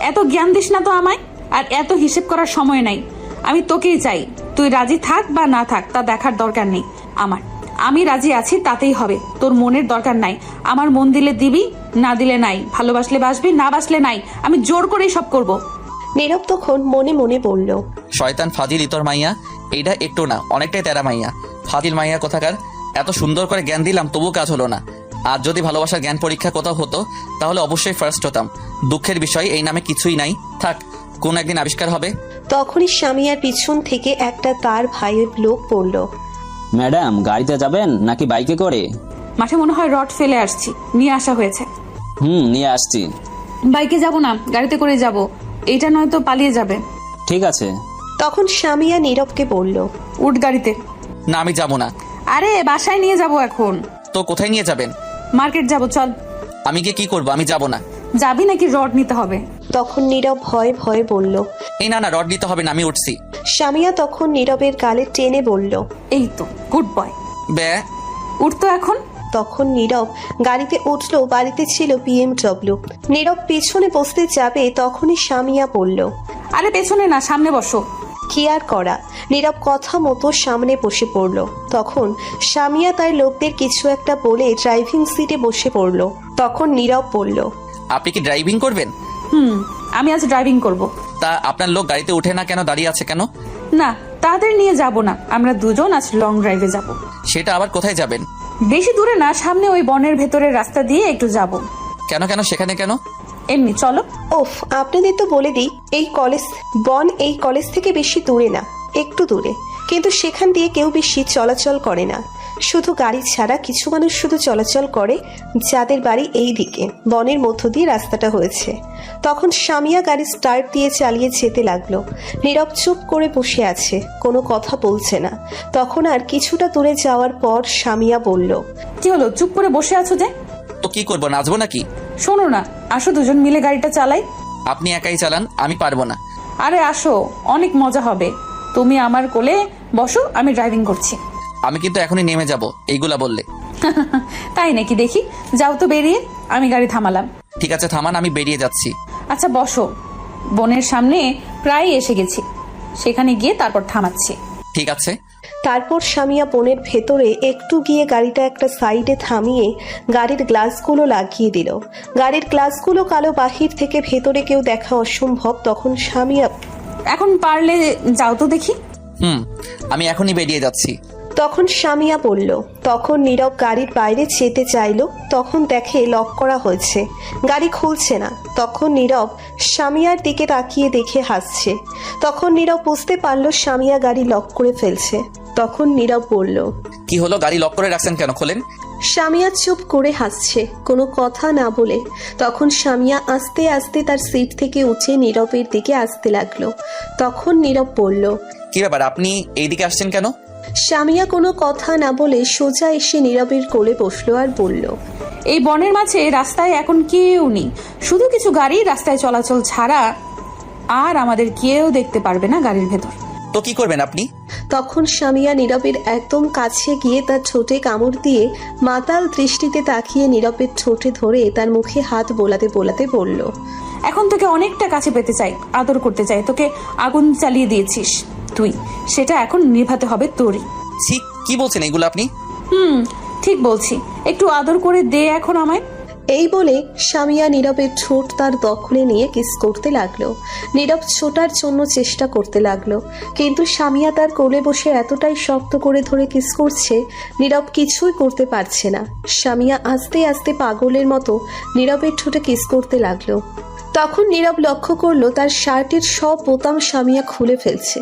এত জ্ঞান দিস না তো আমায়, আর এত হিসেব করার সময় নাই। আমি তোকেই চাই, তুই রাজি থাক বা না থাক তা দেখার দরকার নেই আমার। আমি রাজি আছি, তাতেই হবে। তোর মনের দরকার নাই। আমার মন দিলে দিবি, না দিলে নাই। ভালোবাসলে বাসবি, না বাসলে নাই। আমি জোর করেই সব করব। নীরব তখন মনে মনে বলল, শয়তান ফাজিল ইতর মাইয়া, এইটা একটু না অনেকটাই তেরা মাইয়া। ফাজিল মাইয়া কোথাকার, এত সুন্দর করে জ্ঞান দিলাম তবু কাজ হলো না। আর যদি ভালোবাসার জ্ঞান পরীক্ষা কোথাও হতো তাহলে অবশ্যই ফার্স্ট হতাম। দুঃখের বিষয় এই নামে কিছুই নাই, থাক, কোন একদিন আবিষ্কার হবে। তখনই সামিয়ার পিছন থেকে একটা তার ভাইয়ের লোক বলল, ম্যাডাম গাড়িতে যাবেন নাকি বাইকে করে? মাঠে মনে হয় রড ফেলে আসছি, নিয়ে আসা হয়েছে। নিয়ে আসছি। বাইকে যাব না, গাড়িতে করে যাব। এইটা নয়তো পালিয়ে যাবে। ঠিক আছে। তখন সামিয়া নীরবকে বলল, উঠ গাড়িতে। না আমি যাব না। আরে বাসায় নিয়ে যাব এখন। তো কোথায় নিয়ে যাবেন? মার্কেট যাব, চল। আমি গিয়ে কি করব? আমি যাব না। যাবি নাকি রড নিতে হবে? তখন নীরব ভয়ে ভয়ে বলল। এই না না, রড নিতে হবে না, আমি উঠছি। সামিয়া তখন নীরবের গালে টেনে বলল, এই তো গুড বয়, বে উঠতো এখন। তখন নীরব গাড়িতে উঠলো। বাড়িতে ছিল BMW। নীরব পেছনে বসতে যাবে তখনই সামিয়া বলল, আরে পেছনে না, সামনে বসো। কি আর করা, নীরব কথা মতো সামনে বসে পড়ল। তখন সামিয়া তার লোকদের কিছু একটা বলে ড্রাইভিং সিটে বসে পড়ল। তখন নীরব বলল, আপনি কি ড্রাইভিং করবেন? আমি আজ ড্রাইভিং করব। তা আপনার লোক গাড়িতে উঠে না কেন, দাঁড়িয়ে আছে কেন? না, তাদের নিয়ে যাব না, আমরা দুজন আজ লং ড্রাইভে যাব। সেটা আবার কোথায় যাবেন? বেশি দূরে না, সামনে ওই বনের ভেতরের রাস্তা দিয়ে একটু যাব। কেন কেন, সেখানে কেন? এমনি, চলো। ওফ, আপনাদের তো বলে দিই, এই কলেজ থেকে বেশি দূরে না, একটু দূরে, কিন্তু সেখান দিয়ে কেউ বেশি চলাচল করে না। শুধু গাড়ি ছাড়া কিছু মানুষ শুধু চলাচল করে, যাদের বাড়ি এই দিকে বনের মধ্য দিয়ে রাস্তাটা হয়েছে। তখন সামিয়া গাড়ি স্টার্ট দিয়ে চালিয়ে যেতে লাগলো। নীরব চুপ করে বসে আছে, কোনো কথা বলছে না। তখন আর কিছুটা দূরে যাওয়ার পর সামিয়া বলল, কি হলো, চুপ করে বসে আছো যে? তো কি করবো, নাচবো নাকি? শোনো না, আসো দুজন মিলে গাড়িটা চালাই। আপনি একাই চালান, আমি পারবো না। আরে আসো, অনেক মজা হবে। তুমি আমার কোলে বসো, আমি ড্রাইভিং করছি। আমি কিন্তু এখনই নেমে যাব এইগুলা বললে। তাই নাকি? দেখি, যাও তো বেরিয়ে। আমি গাড়ি থামালাম। ঠিক আছে থামান, আমি বেরিয়ে যাচ্ছি। আচ্ছা বসো, বনের সামনে প্রায় এসে গেছি, সেখানে গিয়ে তারপর থামাচ্ছি। ঠিক আছে। তারপর সামিয়া বনের ভেতরে একটু গিয়ে গাড়িটা একটা সাইডে থামিয়ে গাড়ির গ্লাসগুলো লাগিয়ে দিল। গাড়ির গ্লাসগুলো কালো, বাহির থেকে ভেতরে কেউ দেখা অসম্ভব। তখন সামিয়া, এখন পারলে যাও তো দেখি। আমি এখনই বেরিয়ে যাচ্ছি। তখন সামিয়া বলল। তখন নীরব গাড়ির বাইরে যেতে চাইল, তখন দেখে লক করা হয়েছে, গাড়ি খুলছে না। তখন নীরব সামিয়ার দিকে তাকিয়ে দেখে হাসছে। তখন নীরব বুঝতে পারলো সামিয়া গাড়ি লক করে ফেলছে। তখন নীরব বলল, কি হলো, গাড়ি লক করে রাখছেন কেন, খোলেন। সামিয়া চুপ করে হাসছে, কোনো কথা না বলে। তখন সামিয়া আস্তে আস্তে তার সিট থেকে উঠে নীরবের দিকে আসতে লাগলো। তখন নীরব বলল, কি ব্যাপার, আপনি এইদিকে আসছেন কেন? সামিয়া কোনো কথা না বলে সোজা এসে নীরবের কোলে বসলো আর বলল, এই বনের মাঝে রাস্তায় এখন কেউ নেই, শুধু কিছু গাড়ি রাস্তায় চলাচল ছাড়া, আর আমাদের কেউ দেখতে পারবে না গাড়ির ভেতর। তো কি করবেন আপনি? তখন সামিয়া নীরবের একদম কাছে গিয়ে তার ঠোঁটে কামড় দিয়ে মাতাল দৃষ্টিতে তাকিয়ে নীরবের ঠোঁটে ধরে তার মুখে হাত বোলাতে বোলাতে বলল, এখন তোকে অনেকটা কাছে পেতে চাই, আদর করতে চাই। তোকে আগুন চালিয়ে দিয়েছিস তুই, সেটা এখন নিভাতে হবে তোরই। ছি, কি বলছেন এগুলো আপনি? ঠিক বলছি, একটু আদর করে দে এখন আমায়। এই বলে সামিয়া নীরবের ঠোঁট তার দখলে নিয়ে কিস করতে লাগলো। নীরব ছোটার জন্য চেষ্টা করতে লাগলো, কিন্তু সামিয়া তার কোলে বসে এতটাই শক্ত করে ধরে কিস করছে, নীরব কিছুই করতে পারছে না। সামিয়া আস্তে আস্তে পাগলের মতো নীরবের ঠোঁটে কিস করতে লাগলো। তখন নীরব লক্ষ্য করলো তার শার্টের সব বোতাম সামিয়া খুলে ফেলছে।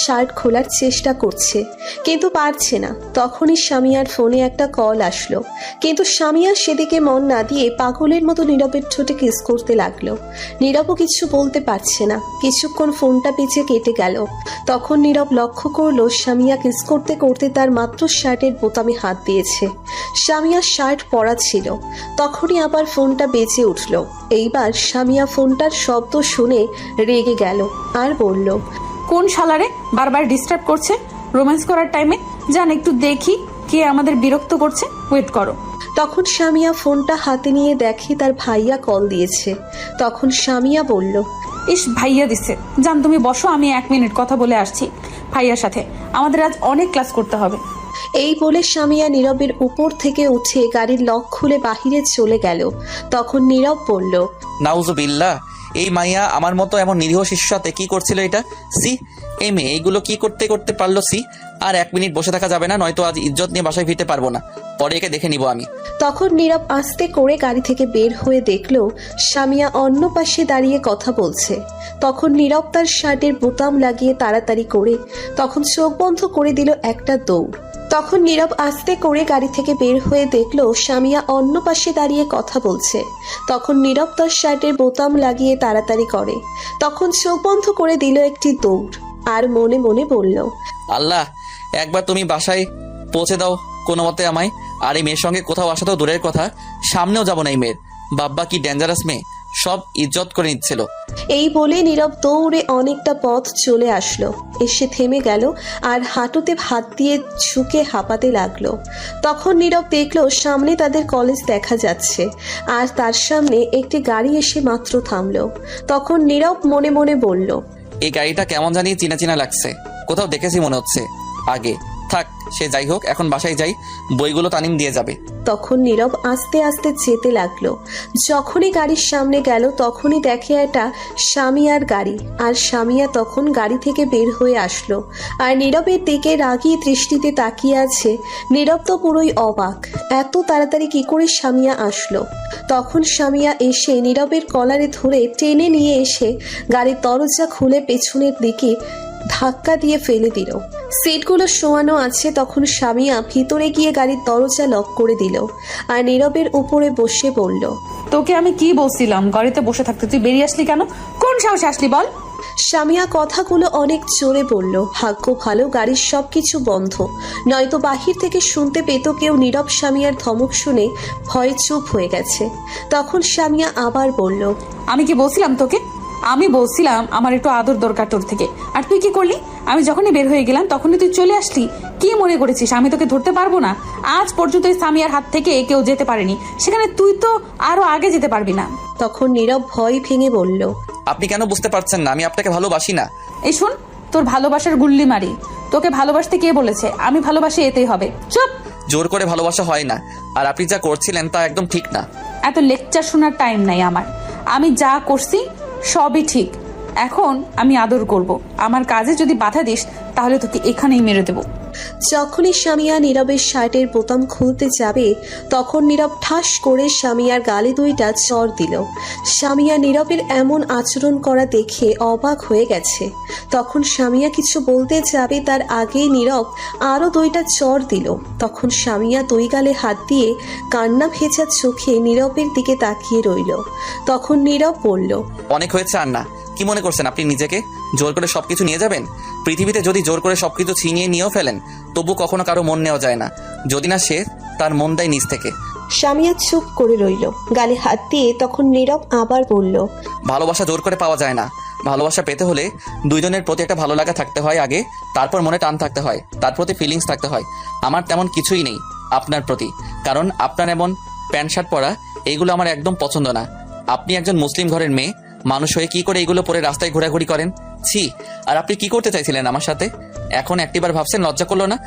শার্ট খোলার চেষ্টা করছে কিন্তু পারছে না। তখনই সামিয়ার ফোনে একটা কল আসলো, কিন্তু সামিয়া সেদিকে মন না দিয়ে পাগলের মতো নীরবের ঠোঁটে কিস করতে লাগলো। নীরবও কিছু বলতে পারছে না। কিছুক্ষণ ফোনটা বেঁচে কেটে গেল। তখন নীরব লক্ষ্য করলো সামিয়া কিস করতে করতে তার মাত্র শার্টের বোতামে হাত দিয়েছে। সামিয়ার শার্ট পরা ছিল। তখনই আবার ফোনটা বেজে উঠল। এইবার সামিয়া ফোনটার শব্দ শুনে রেগে গেল আর বলল, কোন শালারে বারবার ডিস্টার্ব করছে রোম্যান্স করার টাইমে? জান একটু দেখি কে আমাদের বিরক্ত করছে, ওয়েট করো। তখন সামিয়া ফোনটা হাতে নিয়ে দেখে তার ভাইয়া কল দিয়েছে। তখন সামিয়া বলল, ইস, ভাইয়া দিচ্ছে। জান তুমি বসো, আমি 1 মিনিট কথা বলে আসছি ভাইয়ার সাথে, আমাদের আজ অনেক ক্লাস করতে হবে। এই বলে সামিয়া নীরবের উপর থেকে উঠে গাড়ির লক খুলে বাহিরে চলে গেল। তখন নীরব বলল, নাউজুবিল্লাহ, এই মাইয়া আমার মতো এমন নিরীহ শিশুর সাথে কি করছিল এটা? সি, এই মেয়ে এইগুলো কি করতে করতে পারলো? সি, আর 1 মিনিট বসে থাকা যাবে না, নয়তো আজ ইজ্জত নিয়ে বাসায় ফিরতে পারবো না। পরে একে দেখে নিব আমি। তখন নীরব আস্তে করে গাড়ি থেকে বের হয়ে দেখলো সামিয়া অন্য পাশে দাঁড়িয়ে কথা বলছে। তখন নীরব তার শার্টের বোতাম লাগিয়ে তাড়াতাড়ি করে তখন চোখ বন্ধ করে দিল একটা দৌড়। তখন নীরব আস্তে করে গাড়ি থেকে বের হয়ে দেখলো সামিয়া অন্য পাশে দাঁড়িয়ে কথা বলছে। তখন নীরব তার শার্টের বোতাম লাগিয়ে তাড়াতাড়ি করে তখন চোখ বন্ধ করে দিল একটি দৌড়। আর মনে মনে বলল, আল্লাহ, একবার তুমি বাসায় পৌঁছে দাও কোনো মতে আমায়। আর এই মেয়ের সঙ্গে কোথাও আসা তো দূরের কথা, সামনেও যাব না এই মেয়ের। বাব্বা কি ডেঞ্জারাস মেয়ে, সব ইজ্জত করে নিচ্ছিল। এই বলে নীরব দৌড়ে অনেকটা পথ চলে আসলো, এসে থেমে গেল আর হাঁটুতে হাত দিয়ে ঝুঁকে হাঁপাতে লাগলো। তখন নীরব দেখলো সামনে তাদের কলেজ দেখা যাচ্ছে, আর তার সামনে একটি গাড়ি এসে মাত্র থামলো। তখন নীরব মনে মনে বলল, এই গাড়িটা কেমন জানি চিনা চিনা লাগছে, কোথাও দেখেছি মনে হচ্ছে আগে। থাক, সে যাই হোক, এখন বাসায় যাই, বইগুলো তানিম দিয়ে যাবে। তখন নীরব আস্তে আস্তে যেতে লাগলো। যখনই গাড়ির সামনে গেল তখনই দেখে এটা সামিয়ার গাড়ি, আর সামিয়া তখন গাড়ি থেকে বের হয়ে আসলো আর নীরবের দিকে রাগী দৃষ্টিতে তাকিয়ে আছে। নীরব তো পুরোই অবাক, এত তাড়াতাড়ি কি করে সামিয়া আসলো। তখন সামিয়া এসে নীরবের কলারে ধরে টেনে নিয়ে এসে গাড়ির দরজা খুলে পেছনের দিকে ধাক্কা দিয়ে ফেলে দিল। সিটগুলো শোয়ানো আছে, তখন সামিয়া ভিতরে গিয়ে গাড়ির দরজা লক করে দিল আর নীরবের উপরে বসে বলল, তোকে আমি কি বলছিলাম গাড়িতে বসে থাকতে, তুই বেরিয়ে আসলি কেন? কোন সাহসে আসলি বল? সামিয়া কথাগুলো অনেক জোরে বলল। ভাগ্য ভালো গাড়ির সবকিছু বন্ধ, নয়তো বাহির থেকে শুনতে পেত কেউ। নীরব সামিয়ার ধমক শুনে ভয়ে চুপ হয়ে গেছে। তখন সামিয়া আবার বলল, আমি কি বলছিলাম তোকে? আমি বলছিলাম আমার একটু আদর দরকার তোর থেকে, আর তুই কি করলি? আমি যখনই বের হয়ে গেলাম তখনই তুই চলে আসলি। কি মনে করেছিস আমি তোকে ধরতে পারবো না? আজ পর্যন্ত এই সামিয়ার হাত থেকে কেউ যেতে পারেনি, সেখানে তুই তো আরো আগে যেতে পারবি না। তখন নীরব ভয় ভেঙে বলল, আপনি কেন বুঝতে পারছেন না আমি আপনাকে ভালোবাসি না? এই শোন, তোর ভালোবাসার গুল্লি মারি। তোকে ভালোবাসতে কে বলেছে? আমি ভালোবাসি, এতেই হবে। চুপ। জোর করে ভালোবাসা হয় না, আর আপনি যা করছিলেন তা একদম ঠিক না। এত লেকচার শোনার টাইম নাই আমার। আমি যা করছি সবই ঠিক। এখন আমি আদর করব। আমার কাজে যদি বাধা দিস তাহলে তোকে এখানেই মেরে দেবো। যখনই সামিয়া নীরবের শার্টের বোতাম খুলতে যাবে তখন নীরব ঠাস করে সামিয়ার গালে দুইটা চড় দিল। সামিয়া নীরবের এমন আচরণ করা দেখে অবাক হয়ে গেছে। তখন সামিয়া কিছু বলতে যাবে তার আগেই নীরব আরও দুইটা চড় দিল। তখন সামিয়া দুই গালে হাত দিয়ে কান্না ভেজা চোখে নীরবের দিকে তাকিয়ে রইল। তখন নীরব বলল, অনেক হয়েছে আর না। কি মনে করছেন আপনি নিজেকে? জোর করে সবকিছু নিয়ে যাবেন? পৃথিবীতে যদি জোর করে সবকিছু ছিনিয়ে নিয়েও ফেলেন তবু কখনো কারো মন নেওয়া যায় না, যদি না সে তার মন দেয় নিজ থেকে। সামিয়া চুপ করে রইল, গালে হাত দিয়ে। তখন নীরব আবার বলল, ভালোবাসা জোর করে পাওয়া যায় না। ভালোবাসা পেতে হলে দুইজনের প্রতি একটা ভালো লাগা থাকতে হয় আগে, তারপর মনে টান থাকতে হয়, তার প্রতি ফিলিংস থাকতে হয়। আমার তেমন কিছুই নেই আপনার প্রতি, কারণ আপনার এমন প্যান্ট শার্ট পরা এইগুলো আমার একদম পছন্দ না। আপনি একজন মুসলিম ঘরের মেয়ে মানুষ হয়ে কি করে এগুলো পরে রাস্তায় ঘোরাঘুরি করেন? ছি! আর আপনি কি করতে চাইছিলেন আমার সাথে? এখন একটিবার ভাবছেন লজ্জা করলো না?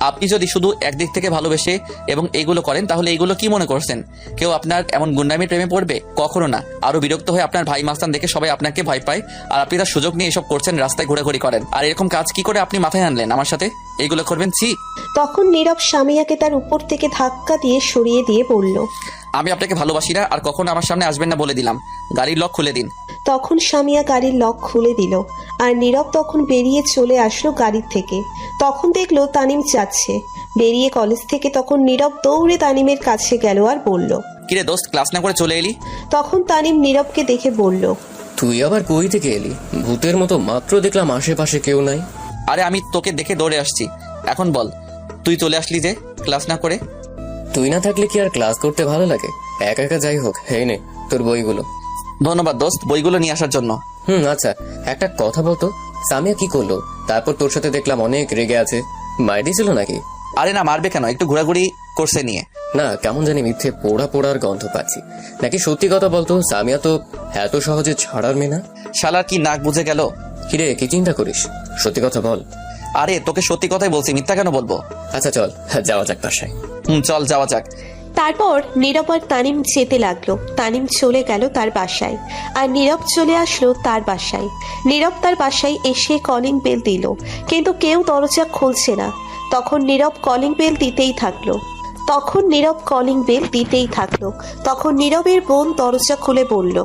আপনি যদি শুধু একদিক থেকে ভালোবেসে এবং এইগুলো করেন তাহলে এইগুলো কি মনে করছেন কেউ আপনার এমন গুন্ডামির প্রেমে পড়বে? কখনো না। আরো বিরক্ত হয়ে আপনার ভাই মাস্তান দেখে সবাই আপনাকে ভয় পায়, আর আপনি তার সুযোগ নিয়ে এসব করছেন, রাস্তায় ঘোরাঘুরি করেন। আর এরকম কাজ কি করে আপনি মাথায় আনলেন আমার সাথে এইগুলো করবেন? ছি! তখন নীরব সামিয়াকে তার উপর থেকে ধাক্কা দিয়ে সরিয়ে দিয়ে বলল, আমি আপনাকে ভালোবাসি না, আর কখনো আমার সামনে আসবেন না বলে দিলাম। গাড়ির লক খুলে দিন। তখন সামিয়া গাড়ির লক খুলে দিল আর নীরব তখন বেরিয়ে চলে আসলো গাড়ির থেকে। তখন দেখলো তানিম যাচ্ছে বেরিয়ে কলেজ থেকে। তখন নীরব দৌড়ে তানিমের কাছে গেল আর বলল, কিরে দোস্ত, ক্লাস না করে চলে এলি? তখন তানিম নীরবকে দেখে বলল, তুই আবার কই থেকে এলি? ভূতের মতো মাত্র দেখলাম আশেপাশে কেউ নাই। আরে আমি তোকে দেখে দৌড়ে আসছি। এখন বল, তুই চলে আসলি যে ক্লাস না করে? তুই না থাকলে কি আর ক্লাস করতে ভালো লাগে? একা একা যাই হোক, হে নে তোর বইগুলো। ধন্যবাদ দোস্ত বইগুলো নিয়ে আসার জন্য। আচ্ছা, একটা কথা বলতো, সামিয়া কি করলো? তারপর তোর সাথে দেখলাম অনেক রেগে আছে, মার দিয়েছিল নাকি? আরে না, মারবে কেন, একটু ঘোরাঘুরি করছে নিয়ে। না, কেমন জানি মিথ্যে পোড়া পোড়ার গন্ধ পাচ্ছি। নাকি সত্যি কথা বলতো, সামিয়া তো এত সহজে ছাড়ার মেয়ে না। শালার কি নাক বুঝে গেল? কিরে, কি চিন্তা করিস? সত্যি কথা বল। আরে তোকে সত্যি কথাই বলছি, মিথ্যা কেন বলবো? আচ্ছা চল যাওয়া যাক বাসায়। চল যাওয়া যাক। তারপর নীরব আর তানিম যেতে লাগলো। তানিম চলে গেল তার বাসায় আর নীরব চলে আসলো তার বাসায়। নীরব তার বাসায় এসে কলিং বেল দিল, কিন্তু কেউ দরজা খুলছে না। তখন নীরব কলিং বেল দিতেই থাকলো। তখন নীরবের বোন দরজা খুলে বলল,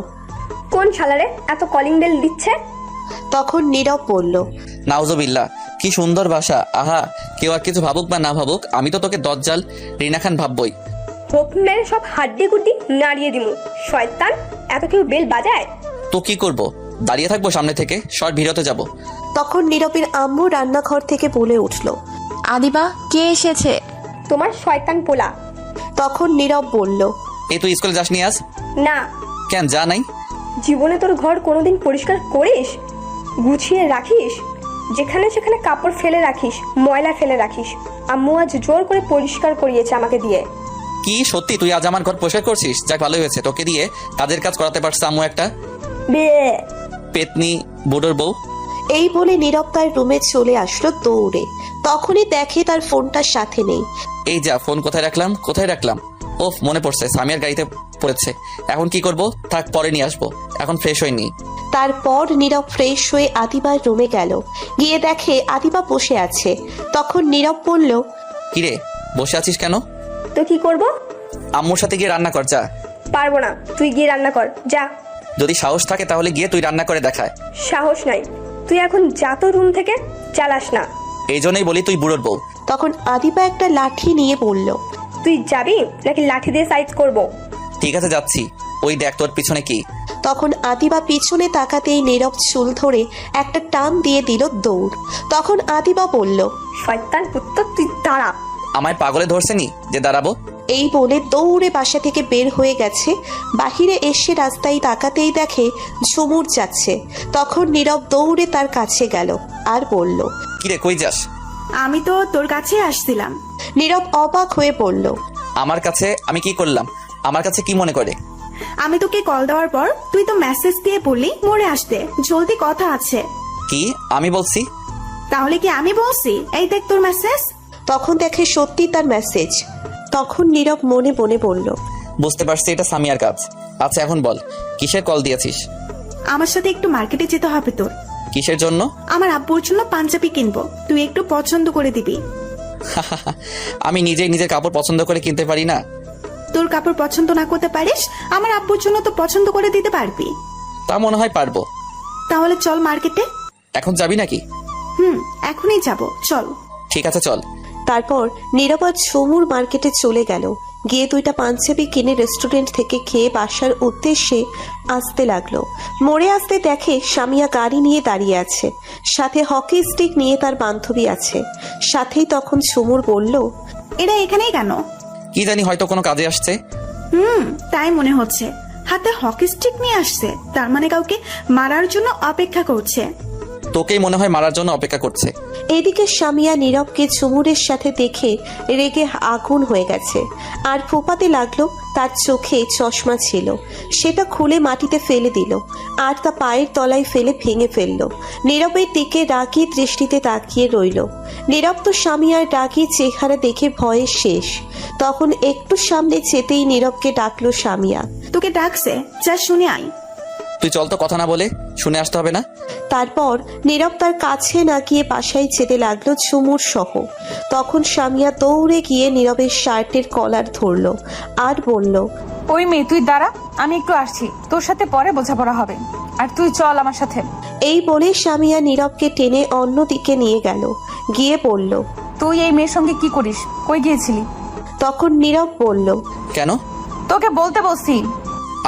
কোন শালারে এত কলিং বেল দিচ্ছে? তখন নীরব বলল, নাউজুবিল্লাহ, কি সুন্দর ভাষা। আহা, কেউ আর কিছু ভাবুক বা না ভাবুক, আমি তো তোকে দজ্জাল রিনা খান ভাববই। হোপ মেরে সব হাড্ডি গুড্ডি নাড়িয়ে দিমু। শয়তান, এত কেউ বেল বাজায়? তো কি করব? দাঁড়িয়ে থাকবো সামনে থেকে? শর্ট ভিডিওতে যাব। তখন নীরবের আম্মু রান্নাঘর থেকে বলে উঠল, আদিবা, কে এসেছে? তোমার শয়তান পোলা। তখন নীরব বলল, এই তুই স্কুলে যাসনি আজ? না। কেন যা নাই? জীবনে তোর ঘর কোনোদিন পরিষ্কার করিস? গুছিয়ে রাখিস? যেখানে সেখানে কাপড় ফেলে রাখিস, ময়লা ফেলে রাখিস। আম্মু আজ জোর করে পরিষ্কার করিয়েছে আমাকে দিয়ে। কি সত্যি তুই আজ আমার ঘর পরিষ্কার করছিস? যাক ভালো হয়েছে, তোকে দিয়ে কাজের কাজ করাতে পারছে আম্মু একটা। পেতনি বুড়োর বউ। এই বলে নীরব তার রুমে চলে আসলো দৌড়ে। তখনই দেখে তার ফোনটা সাথে নেই। এই যা, ফোন কোথায় রাখলাম? ওফ, মনে পড়ছে, সামিয়ার গাড়িতে পড়েছে। এখন কি করব? থাক, পরে নিয়ে আসবো, এখন ফ্রেশ হয়নি। তারপর নীরব ফ্রেশ হয়ে আদিবার রুমে গেল। গিয়ে দেখে আদিবা বসে আছে। তখন নীরব বলল, কিরে বসে আছিস কেন? তো কি করব? আম্মুর সাথে গিয়ে রান্না কর, যা। পারবো না, তুই গিয়ে রান্না কর, যা। যদি সাহস থাকে তাহলে গিয়ে তুই রান্না করে দেখায়। সাহস নাই, তুই এখন যা তো রুম থেকে, চালাস না। এই জন্যই বলি তুই বুড়োর বউ। তখন আদিবা একটা লাঠি নিয়ে বলল, তুই যাবি নাকি লাঠি দিয়ে সাইজ করব? ঠিক আছে যাচ্ছি, ওই দেখ তোর পিছনে কি। তখন আদিবা পিছনে তাকাতেই নীরব চুল ধরে একটা টান দিয়ে দিল দৌড়। তখন আদিবা বলল, শয়তান পুত্র, তুই দাঁড়া। আমায় পাগলে ধরছেনি যে দাঁড়াবো? এই বলে দৌড়ে বাসা থেকে বের হয়ে গেছে। বাহিরে এসে রাস্তায় তাকাতেই দেখে ঝুমুর যাচ্ছে। তখন নীরব দৌড়ে তার কাছে গেল আর বলল, কিরে কই যাস? আমি তো তোর কাছে আসছিলাম। নীরব অবাক হয়ে বলল, আমার কাছে আমি কি করলাম? আমার কাছে কি মনে করে? আমি তোকে কল দেওয়ার পর তুই তো মেসেজ দিয়ে বললি মোড়ে আসতে, জলদি কথা আছে। কি আমি বলছি? তাহলে কি আমি বলছি? এই দেখ তোর মেসেজ। তখন দেখে সত্যি তার মেসেজ। তখন নীরব মনে মনে বলল, বুঝতে পারছি এটা সামিয়ার কাজ। আচ্ছা এখন বল, কিসের কল দিয়েছিস? আমার সাথে একটু মার্কেটে যেতে হবে তোর। কিসের জন্য? আমার আব্বুর জন্য পাঞ্জাবি কিনবো, তুই একটু পছন্দ করে দিবি। আমি নিজেই নিজের কাপড় পছন্দ করে কিনতে পারি না? তোর কাপড় পছন্দ না করতে পারিস, আমার আব্বুর জন্য তো পছন্দ করে দিতে পারবি। তা মনে হয় পারবো। তাহলে চল মার্কেটে। এখন যাবি নাকি? এখনই যাব, চল। ঠিক আছে চল। তারপর নীরব আর ঝুমুর মার্কেটে চলে গেল। গিয়ে দুইটা পাঞ্জাবি কিনে রেস্টুরেন্ট থেকে খেয়ে বাসার উদ্দেশ্যে আসতে লাগলো। মোড়ে আসতে দেখে সামিয়া গাড়ি নিয়ে দাঁড়িয়ে আছে, সাথে হকি স্টিক নিয়ে তার বান্ধবী আছে। সাথেই তখন ঝুমুর বলল, এরা এখানেই কেন? কি জানি, হয়তো কোনো কাজে আসছে। তাই মনে হচ্ছে। হাতে হকি স্টিক নিয়ে আসছে, তার মানে কাউকে মারার জন্য অপেক্ষা করছে। তোকেই মনে হয় মারার জন্য অপেক্ষা করছে। এদিকে সামিয়া নীরবকে ঝুমুরের সাথে দেখে রেগে আগুন হয়ে গেছে আর ফোপাতে লাগলো। তার চোখে চশমা ছিল, সেটা খুলে মাটিতে ফেলে দিল আর তা পায়ের তলায় ফেলে ভেঙে ফেললো। নীরবের দিকে রাগী দৃষ্টিতে তাকিয়ে রইল। নীরব তো সামিয়ার রাগী চেহারা দেখে ভয়ে শেষ। তখন একটু সামনে যেতেই নীরবকে ডাকলো সামিয়া। তোকে ডাকছে, যা শুনে আয়। তুই চল তো, কথা না বলে শুনে আসতে হবে না? তারপর নীরব তার কাছে না গিয়ে বাসায় যেতে লাগলো ঝুমুর সহ। তখন সামিয়া দৌড়ে গিয়ে নীরবের শার্টের কলার ধরলো আর বলল, ওই মেয়ে তুই দাঁড়া, আমি একটু আসছি, তোর সাথে পরে বোঝাপড়া হবে, আর তুই চল আমার সাথে। এই বলে সামিয়া নীরবকে টেনে অন্যদিকে নিয়ে গেল। গিয়ে বলল, তুই এই মেয়ের সঙ্গে কি করিস? কই গিয়েছিলি? তখন নীরব বলল, কেন? তোকে বলতে বলছি।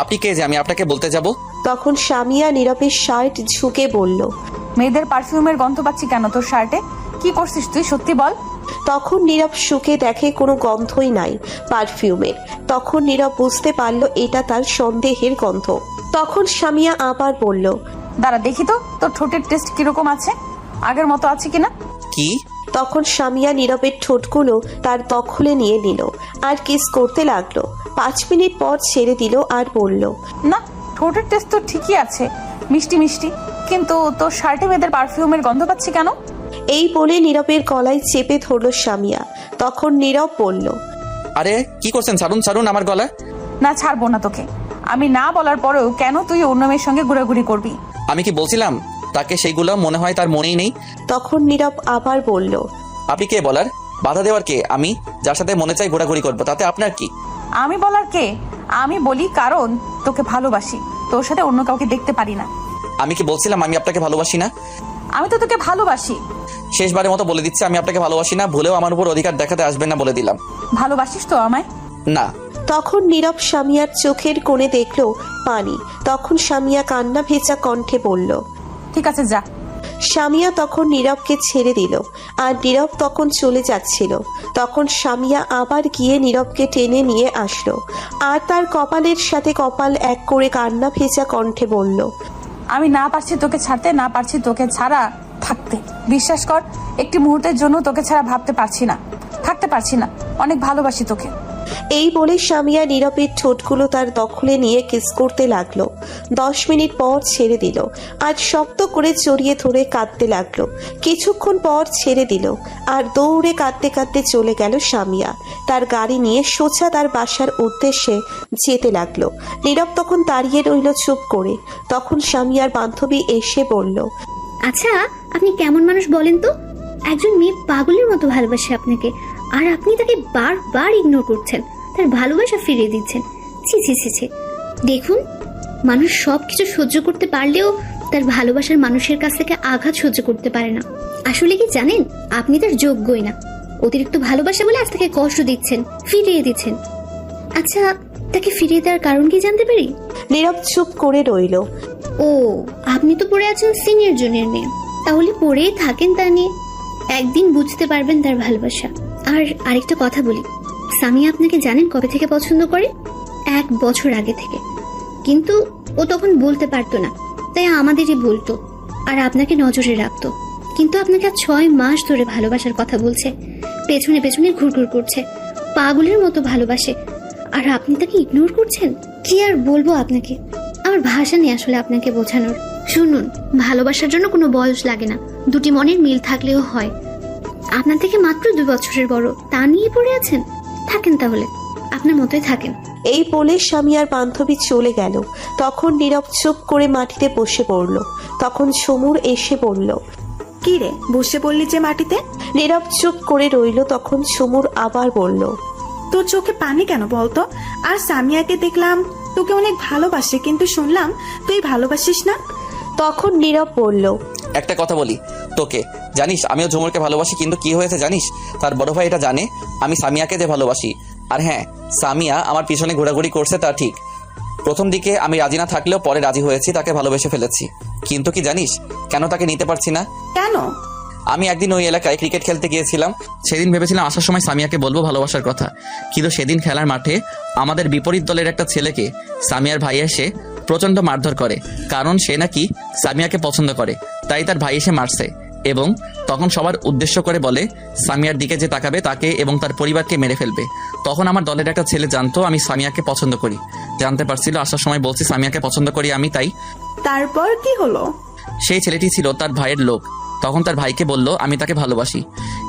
আপনি কে যে আমি আপনাকে বলতে যাব? তখন সামিয়া নীরবের শার্ট ঝুঁকে বলল, মেয়েদের পারফিউমের গন্ধ পাচ্ছি কেন তোর শার্টে? কি করছিস তুই, সত্যি বল। তখন নীরব শুকে দেখে কোনো গন্ধই নাই পারফিউমের। তখন নীরব বুঝতে পারলো এটা তার সন্দেহের গন্ধ। তখন সামিয়া আবার বলল, দাঁড়া দেখি তো তোর ঠোঁটের টেস্ট কিরকম আছে, আগের মতো আছে কিনা। কি? তখন সামিয়া নীরবের ঠোঁটগুলো তার দখলে নিয়ে নিল আর কিস করতে লাগলো। 5 মিনিট পর ছেড়ে দিল আর বলল, না, ঠোঁটের টেস্ট তো ঠিকই আছে, মিষ্টি মিষ্টি, কিন্তু তোর শার্টে মেয়েদের পারফিউমের গন্ধ পাচ্ছি কেন? এই বলে নীরবের গলায় চেপে ধরল সামিয়া। তখন নীরব বলল, আরে কি করছেন? ছাড়ুন ছাড়ুন আমার গলা। না, ছাড়বো না তোকে। আমি না বলার পরেও কেন তুই অন্য মেয়ের সঙ্গে ঘোরাঘুরি করবি? আমি কি বলছিলাম তাকে সেইগুলো মনে হয় তার মনেই নেই। তখন নীরব আবার বলল, আপনি কে বলার? বাধা দেওয়ার কে? আমি যার সাথে মনে চাই ঘোরাঘুরি করবো, তাতে আপনার কি? আমি বলার কে? আমি বলি কারণ তোকে ভালোবাসি, তোর সাথে অন্য কাউকে দেখতে পারি না। আমি কি বলছিলাম আমি আপনাকে ভালোবাসি না? আমি তো তোকে ভালোবাসি। শেষবারের মতো বলে দিচ্ছি, আমি আপনাকে ভালোবাসি না। ভুলেও আমার উপর অধিকার দেখাতে আসবেন না, বলে দিলাম। ভালোবাসিস তো আমায়? না। তখন নীরব সামিয়ার চোখের কোণে দেখলো পানি। তখন সামিয়া কান্না ভেজা কণ্ঠে বলল, ঠিক আছে যা। সামিয়া তখন নীরবকে ছেড়ে দিল আর নীরব তখন চলে যাচ্ছিল। তখন সামিয়া আবার গিয়ে নীরবকে টেনে নিয়ে আসলো আর তার কপালের সাথে কপাল এক করে কান্না ভেজা কণ্ঠে বলল, আমি না পারছি তোকে ছাড়তে, না পারছি তোকে ছাড়া থাকতে। বিশ্বাস কর, একটি মুহূর্তের জন্য তোকে ছাড়া ভাবতে পারছি না, থাকতে পারছি না। অনেক ভালোবাসি তোকে। এই বলে সামিয়া নীরবের ঠোঁটগুলো তার দখলে নিয়ে কিস করতে লাগলো। 10 মিনিট পর ছেড়ে দিল আর শক্ত করে জড়িয়ে ধরে কাঁদতে লাগলো। কিছুক্ষণ পর ছেড়ে দিল আর দৌড়ে কাঁদতে কাঁদতে চলে গেল সামিয়া। তার গাড়ি নিয়ে সোজা তার বাসার উদ্দেশ্যে যেতে লাগলো। নীরব তখন দাঁড়িয়ে রইল চুপ করে। তখন সামিয়ার বান্ধবী এসে বলল, আচ্ছা, আপনি কেমন মানুষ বলেন তো? একজন মেয়ে পাগলের মতো ভালোবাসে আপনাকে, আর আপনি তাকে বারবার ইগনোর করছেন, তার ভালোবাসা ফিরিয়ে দিচ্ছেন। ছি ছি ছি ছি। দেখুন, মানুষ সব কিছু সহ্য করতে পারলেও তার ভালোবাসার মানুষের কাছ থেকে আঘাত সহ্য করতে পারে না। আসলে কি জানেন, আপনি তার যোগ্যই না। অতিরিক্ত ভালোবাসা বলে আজ তাকে কষ্ট দিচ্ছেন, ফিরিয়ে দিচ্ছেন। আচ্ছা, তাকে ফিরিয়ে দেওয়ার কারণ কি জানতে পারি? নীরব চুপ করে রইল। ও, আপনি তো পড়ে আছেন সিনিয়র জুনিয়র নিয়ে, তাহলে পড়েই থাকেন তা নিয়ে। একদিন বুঝতে পারবেন তার ভালোবাসা। আর আরেকটা কথা বলি, সামিয়া আপনাকে জানেন কবে থেকে পছন্দ করে? 1 বছর আগে থেকে। কিন্তু ও তখন বলতে পারতো না, তাই আমাদেরই বলতো আর আপনাকে নজরে রাখতো। কিন্তু আপনাকে 6 মাস ধরে ভালোবাসার কথা বলছে, পেছনে পেছনে ঘুরঘুর করছে, পাগলের মতো ভালোবাসে, আর আপনি তাকে ইগনোর করছেন। কি আর বলবো আপনাকে, আমার ভাষা নেই আসলে আপনাকে বোঝানোর। শুনুন, ভালোবাসার জন্য কোনো বয়স লাগে না, দুটি মনের মিল থাকলেও হয়। আপনার থেকে মাত্র 2 বছরের বড়, তা নিয়ে পড়ে আছেন। থাকেন তাহলে, আপনার মতোই থাকেন। এই বলে সামিয়ার বান্ধবী চলে গেল। তখন নীরব চুপ করে মাটিতে বসে পড়ল। তখন সমুর এসে বলল, কি রে, বসে পড়লি যে মাটিতে? নীরব চুপ করে রইল। তখন সমুর আবার বলল, তোর চোখে পানি কেন বলতো? আর সামিয়াকে দেখলাম তোকে অনেক ভালোবাসে, কিন্তু শুনলাম তুই ভালোবাসিস না। তখন নীরব বলল, একটা কথা বলি তোকে, জানিস আমিও ঝুমুরকে ভালোবাসি, কিন্তু কি হয়েছে জানিস? তার বড় ভাই এটা জানে আমি সামিয়াকে যে ভালোবাসি। আর হ্যাঁ, সামিয়া আমার পিছনে ঘোরাঘুরি করছে তা ঠিক। প্রথম দিকে আমি রাজি না থাকলেও পরে রাজি হয়েছি, তাকে ভালোবেসে ফেলেছি। কিন্তু কি জানিস কেন তাকে নিতে পারছি না? কেন? আমি একদিন ওই এলাকায় ক্রিকেট খেলতে গিয়েছিলাম। সেদিন ভেবেছিলাম আসার সময় সামিয়াকে বলবো ভালোবাসার কথা, কিন্তু সেদিন খেলার মাঠে আমাদের বিপরীত দলের একটা ছেলেকে সামিয়ার ভাই এসে প্রচণ্ড মারধর করে, কারণ সে নাকি সামিয়াকে পছন্দ করে, তাই তার ভাই এসে মারছে। এবং তখন সবার উদ্দেশ্য করে বলে সামিয়ার দিকে যে তাকাবে তাকে এবং তার পরিবারকে মেরে ফেলবে। তখন আমার দলের একটা ছেলে জানতো আমি সামিয়াকে পছন্দ করি, জানতে পারছিল আসার সময় বলছি সামিয়াকে পছন্দ করি আমি, তাই। তারপর কি হলো? সেই ছেলেটি ছিল তার ভাইয়ের লোক। তখন তার ভাইকে বলল আমি তাকে ভালোবাসি।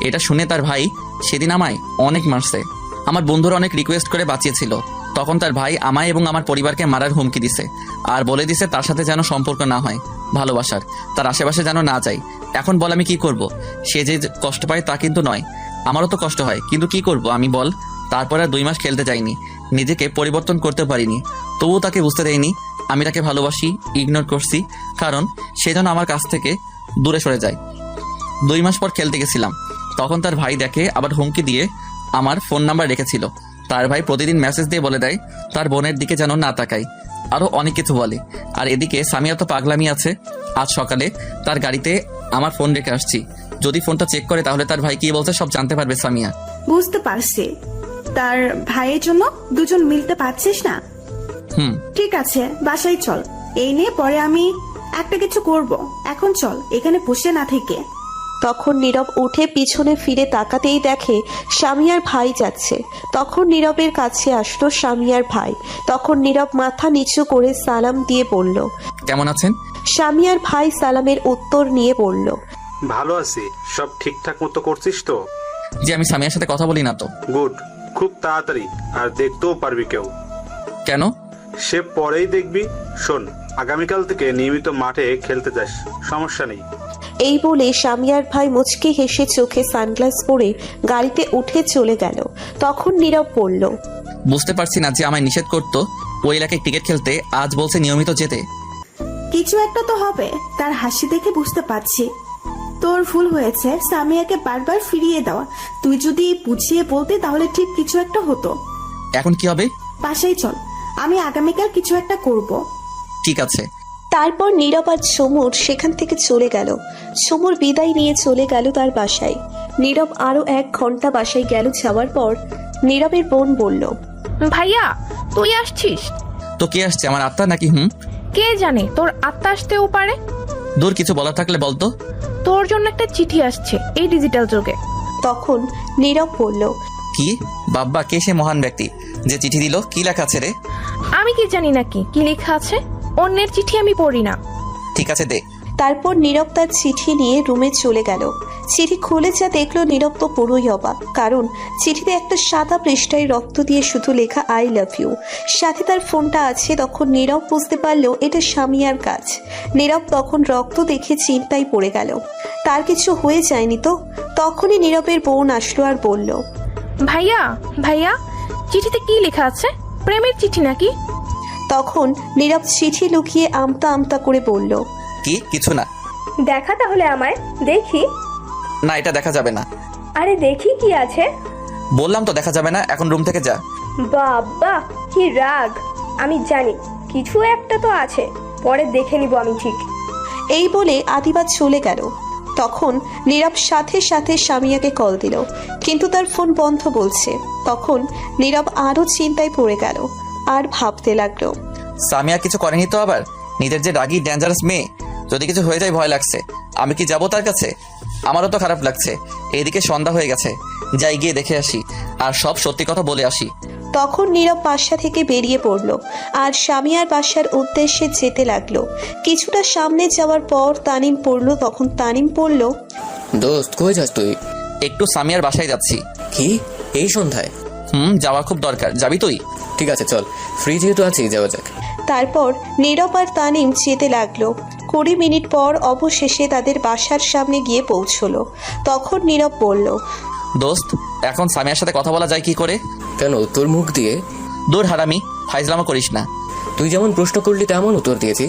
এটা শুনে তার ভাই সেদিন আমায় অনেক মারছে। আমার বন্ধুরা অনেক রিকোয়েস্ট করে বাঁচিয়েছিল। তখন তার ভাই আমায় এবং আমার পরিবারকে মারার হুমকি দিছে আর বলে দিছে তার সাথে যেন সম্পর্ক না হয় ভালোবাসার, তার আশেপাশে যেন না যাই। এখন বল আমি কি করব? সে যে কষ্ট পায় তা কিন্তু নয়, আমারও তো কষ্ট হয়, কিন্তু কি করব আমি বল? তারপর আর 2 মাস খেলতে যাইনি, নিজেকে পরিবর্তন করতে পারিনি, তবুও তাকে বুঝতে দেয়নি আমি তাকে ভালোবাসি, ইগনোর করছি, কারণ সে যেন আমার কাছ থেকে দূরে সরে যায়। 2 মাস পর খেলতে গেছিলাম, তখন তার ভাই দেখে আবার হুমকি দিয়ে আমার ফোন নাম্বার রেখেছিল। তার ভাই প্রতিদিন মেসেজ দিয়ে বলে দেয় তার বোনের দিকে যেন না তাকাই, আরও অনেক কিছু বলে। আর এদিকে সামিয়া তো পাগলামি আছে। আজ সকালে তার গাড়িতে আমার ফোন রেখে আসছি, যদি ফোনটা চেক করে তাহলে তার ভাই কি বলছে সব জানতে পারবে সামিয়া। বুঝতে পারছি, তার ভাইয়ের জন্য দুজন মিলতে পারছিস না। ঠিক আছে, বাসায় চল, এই নিয়ে পরে আমি একটা কিছু করব। এখন চল, এখানে বসে না থেকে। তখন নীরব উঠে পিছনে ফিরে তাকাতেই দেখে সামিয়ার ভাই যাচ্ছে। তখন নীরবের কাছে আসলো সামিয়ার ভাই। তখন নীরব মাথা নিচু করে সালাম দিয়ে বলল, কেমন আছেন? সামিয়ার ভাই সালামের উত্তর নিয়ে বলল, ভালো আছি। সব ঠিকঠাক মতো করছিস তো? জি, আমি সামিয়ার সাথে কথা বলি না তো। গুড, খুব তাড়াতাড়ি, আর দেখতেও পারবি কেউ। কেন? সে পরেই দেখবি। শোন, আগামীকাল থেকে নিয়মিত মাঠে খেলতে যাস, সমস্যা নেই। এই বলে সামিয়ার ভাই মুচকি হেসে চোখে সানগ্লাস পরে গাড়িতে উঠে চলে গেল। তখন নীরব বলল, বুঝতে পারছি না যে আমায় নিষেধ করতো ওই এলাকায় ক্রিকেট খেলতে, আজ বলছে নিয়মিত যেতে। কিছু একটা তো হবে, তার হাসি দেখে বুঝতে পারছি। তোর ভুল হয়েছে সামিয়াকে বারবার ফিরিয়ে দেওয়া। তুই যদি বুঝিয়ে বলতে তাহলে ঠিক কিছু একটা হতো। এখন কি হবে? বাসায় চল, আমি আগামীকাল কিছু একটা করব। ঠিক আছে। তারপর নীরব আর ঝুমুর সেখান থেকে চলে গেল। ঝুমুর বিদায় নিয়ে চলে গেল তার বাসায়। নীরব আরো 1 ঘন্টা বাসায় গেল। যাওয়ার পর নীরবের বোন বলল, ভাইয়া তুই আসছিস? তো কে আসছে, আমার আত্মা নাকি? কে জানে, তোর আত্মা আসতেও পারে। দূর, কিছু বলার থাকলে বলতো। তোর জন্য একটা চিঠি আসছে এই ডিজিটাল যুগে। তখন নীরব বলল, কি? বাব্বা, কে সে মহান ব্যক্তি যে চিঠি দিল? কি লেখা আছে রে? আমি কি জানি নাকি কি লেখা আছে? অন্যের চিঠি আমি পড়ি না। ঠিক আছে, দে। তারপর নীরব তার চিঠি নিয়ে রুমে চলে গেল। চিঠি খুলে যা দেখলো, নীরব তো পুরোই অবাক। কারণ চিঠিতে একটা সাদা পৃষ্ঠায় রক্ত দিয়ে শুধু লেখা আই লাভ ইউ। সাথে তার ফোনটা আছে। তখন নীরব বুঝতে পারলো এটা সামিয়ার কাজ। নীরব তখন রক্ত দেখে চিন্তায় পড়ে গেল, তার কিছু হয়ে যায়নি তো? তখনই নীরবের বোন আসলো আর বলল, ভাইয়া ভাইয়া চিঠিতে কি লেখা আছে? প্রেমের চিঠি নাকি? তখন নীরব চিঠি লুকিয়ে আমতা আমতা করে বলল, কি? কিছু না। দেখা তাহলে আমায়, দেখি। না, এটা দেখা যাবে না। আরে দেখি কি আছে। বললাম তো দেখা যাবে না, এখন রুম থেকে যা। বাবা কি রাগ! আমি জানি কিছু একটা তো আছে, পরে দেখে নিব আমি ঠিক। এই বলে আদিবা চলে গেল। তখন নীরব সাথে সাথে সামিয়াকে কল দিল, কিন্তু তার ফোন বন্ধ বলছে। তখন নীরব আরো চিন্তায় পড়ে গেল আর ভাবতে লাগলো, সামিয়া কিছু করেনি তো আবার? নিজের যে রাগী ডেঞ্জারাস মেয়ে, যদি কিছু হয়ে যায় ভয় লাগছে। আমি কি যাব তার কাছে? আমারও তো খারাপ লাগছে। এইদিকে সন্ধ্যা হয়ে গেছে, যাই গিয়ে দেখে আসি আর সব সত্যি কথা বলে আসি। তখন নীরব বাসা থেকে বেরিয়ে পড়ল আর সামিয়ার বাসার উদ্দেশ্যে যেতে লাগলো। কিছুটা সামনে যাওয়ার পর তানিম পড়ল। তখন তানিম পড়ল, দোস্ত কই যাস তুই? একটু সামিয়ার বাসায় যাচ্ছি। কি এই সন্ধ্যায়? যাওয়া খুব দরকার। যাবি তুই? ঠিক আছে চল, ফ্রি যেহেতু আছি যাওয়া যাক। তারপর নীরব আর তানিম যেতে লাগলো। 20 মিনিট পর অবশেষে তাদের বাসার সামনে গিয়ে পৌঁছলো। তখন নীরব বলল, দোস্ত, এখন সামিয়ার সাথে কথা বলা যায় কি করে? কেন, তোর মুখ দিয়ে? দূর হারামি, ফাইজলামো করিস না। তুই যেমন প্রশ্ন করলি তেমন উত্তর দিয়েছি।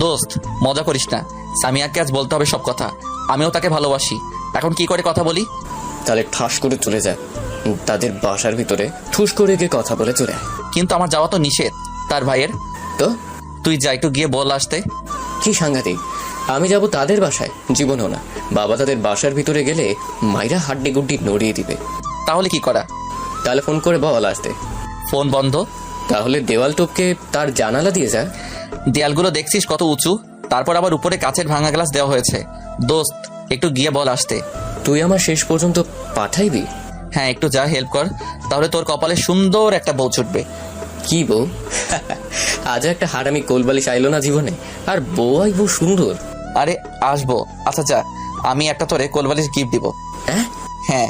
দোস্ত, মজা করিস না। সামিয়াকে আজ বলতে হবে সব কথা। আমিও তাকে ভালোবাসি। এখন কি করে কথা বলি? তাহলে ঠাস করে চলে যা তাদের বাসার ভিতরে, ঠুস করে গিয়ে কথা বলে চলে আয়। কিন্তু আমার যাওয়া তো নিষেধ তার ভাইয়ের। তো তুই যা, একটু গিয়ে বল আসতে। কি সাংঘাতিক! আমি যাব তাদের বাসায়? জীবনও না। বাবা তাদের বাসার ভিতরে গেলে মাইরা হাড্ডি গুড্ডি নড়িয়ে দিবে। তাহলে কি করা? তাহলে ফোন করে বল আসতে। ফোন বন্ধ? তাহলে দেওয়াল টপকে তার জানালা দিয়ে যা। দেয়ালগুলো দেখছিস কত উঁচু, তারপর আবার উপরে কাচের ভাঙা গ্লাস দেওয়া হয়েছে। দোস্ত, একটু গিয়ে বল আসতে। তুই আমার শেষ পর্যন্ত পাঠাইবি? হ্যাঁ, একটু যা, হেল্প কর। তাহলে তোর কপালে সুন্দর একটা বউ ছুটবে। কি বউ? আজ একটা হারামি কোলবালিশ আইলো না জীবনে, আর বউ আইবো সুন্দর? আরে আসবো। আচ্ছা যা, আমি একটা তোরে কোলবালিশ গিফট দিব। হ্যাঁ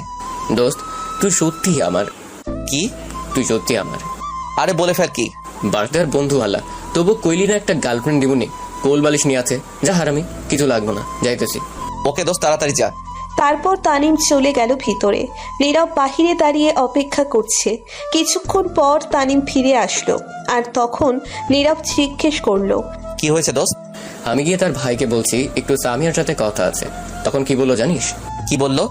দোস্ত, তুই সত্যি আমার। কি? তুই সত্যি আমার। আরে বলে ফের কি? বার্থডে বন্ধু আল্লাহ, তবু কইলি না একটা গার্লফ্রেন্ড দিবনি? কোলবালিশ নিয়ে আছে, যা হারামি, কিছু লাগবো না, যাইতেছি। ওকে দোস্ত, তাড়াতাড়ি যা। তারপর তানিম চলে গেল ভিতরে। নীরব বাহিরে দাঁড়িয়ে অপেক্ষা করছে। কিছুক্ষণ পর তানিম ফিরে আসলো আর তখন নীরব জিজ্ঞেস করলো, কি হয়েছে দোস্ত? আমি গিয়ে তার ভাইকে বলছি একটু সামিয়ার সাথে কথা আছে। তখন কি বললো জানিস? কি বললো?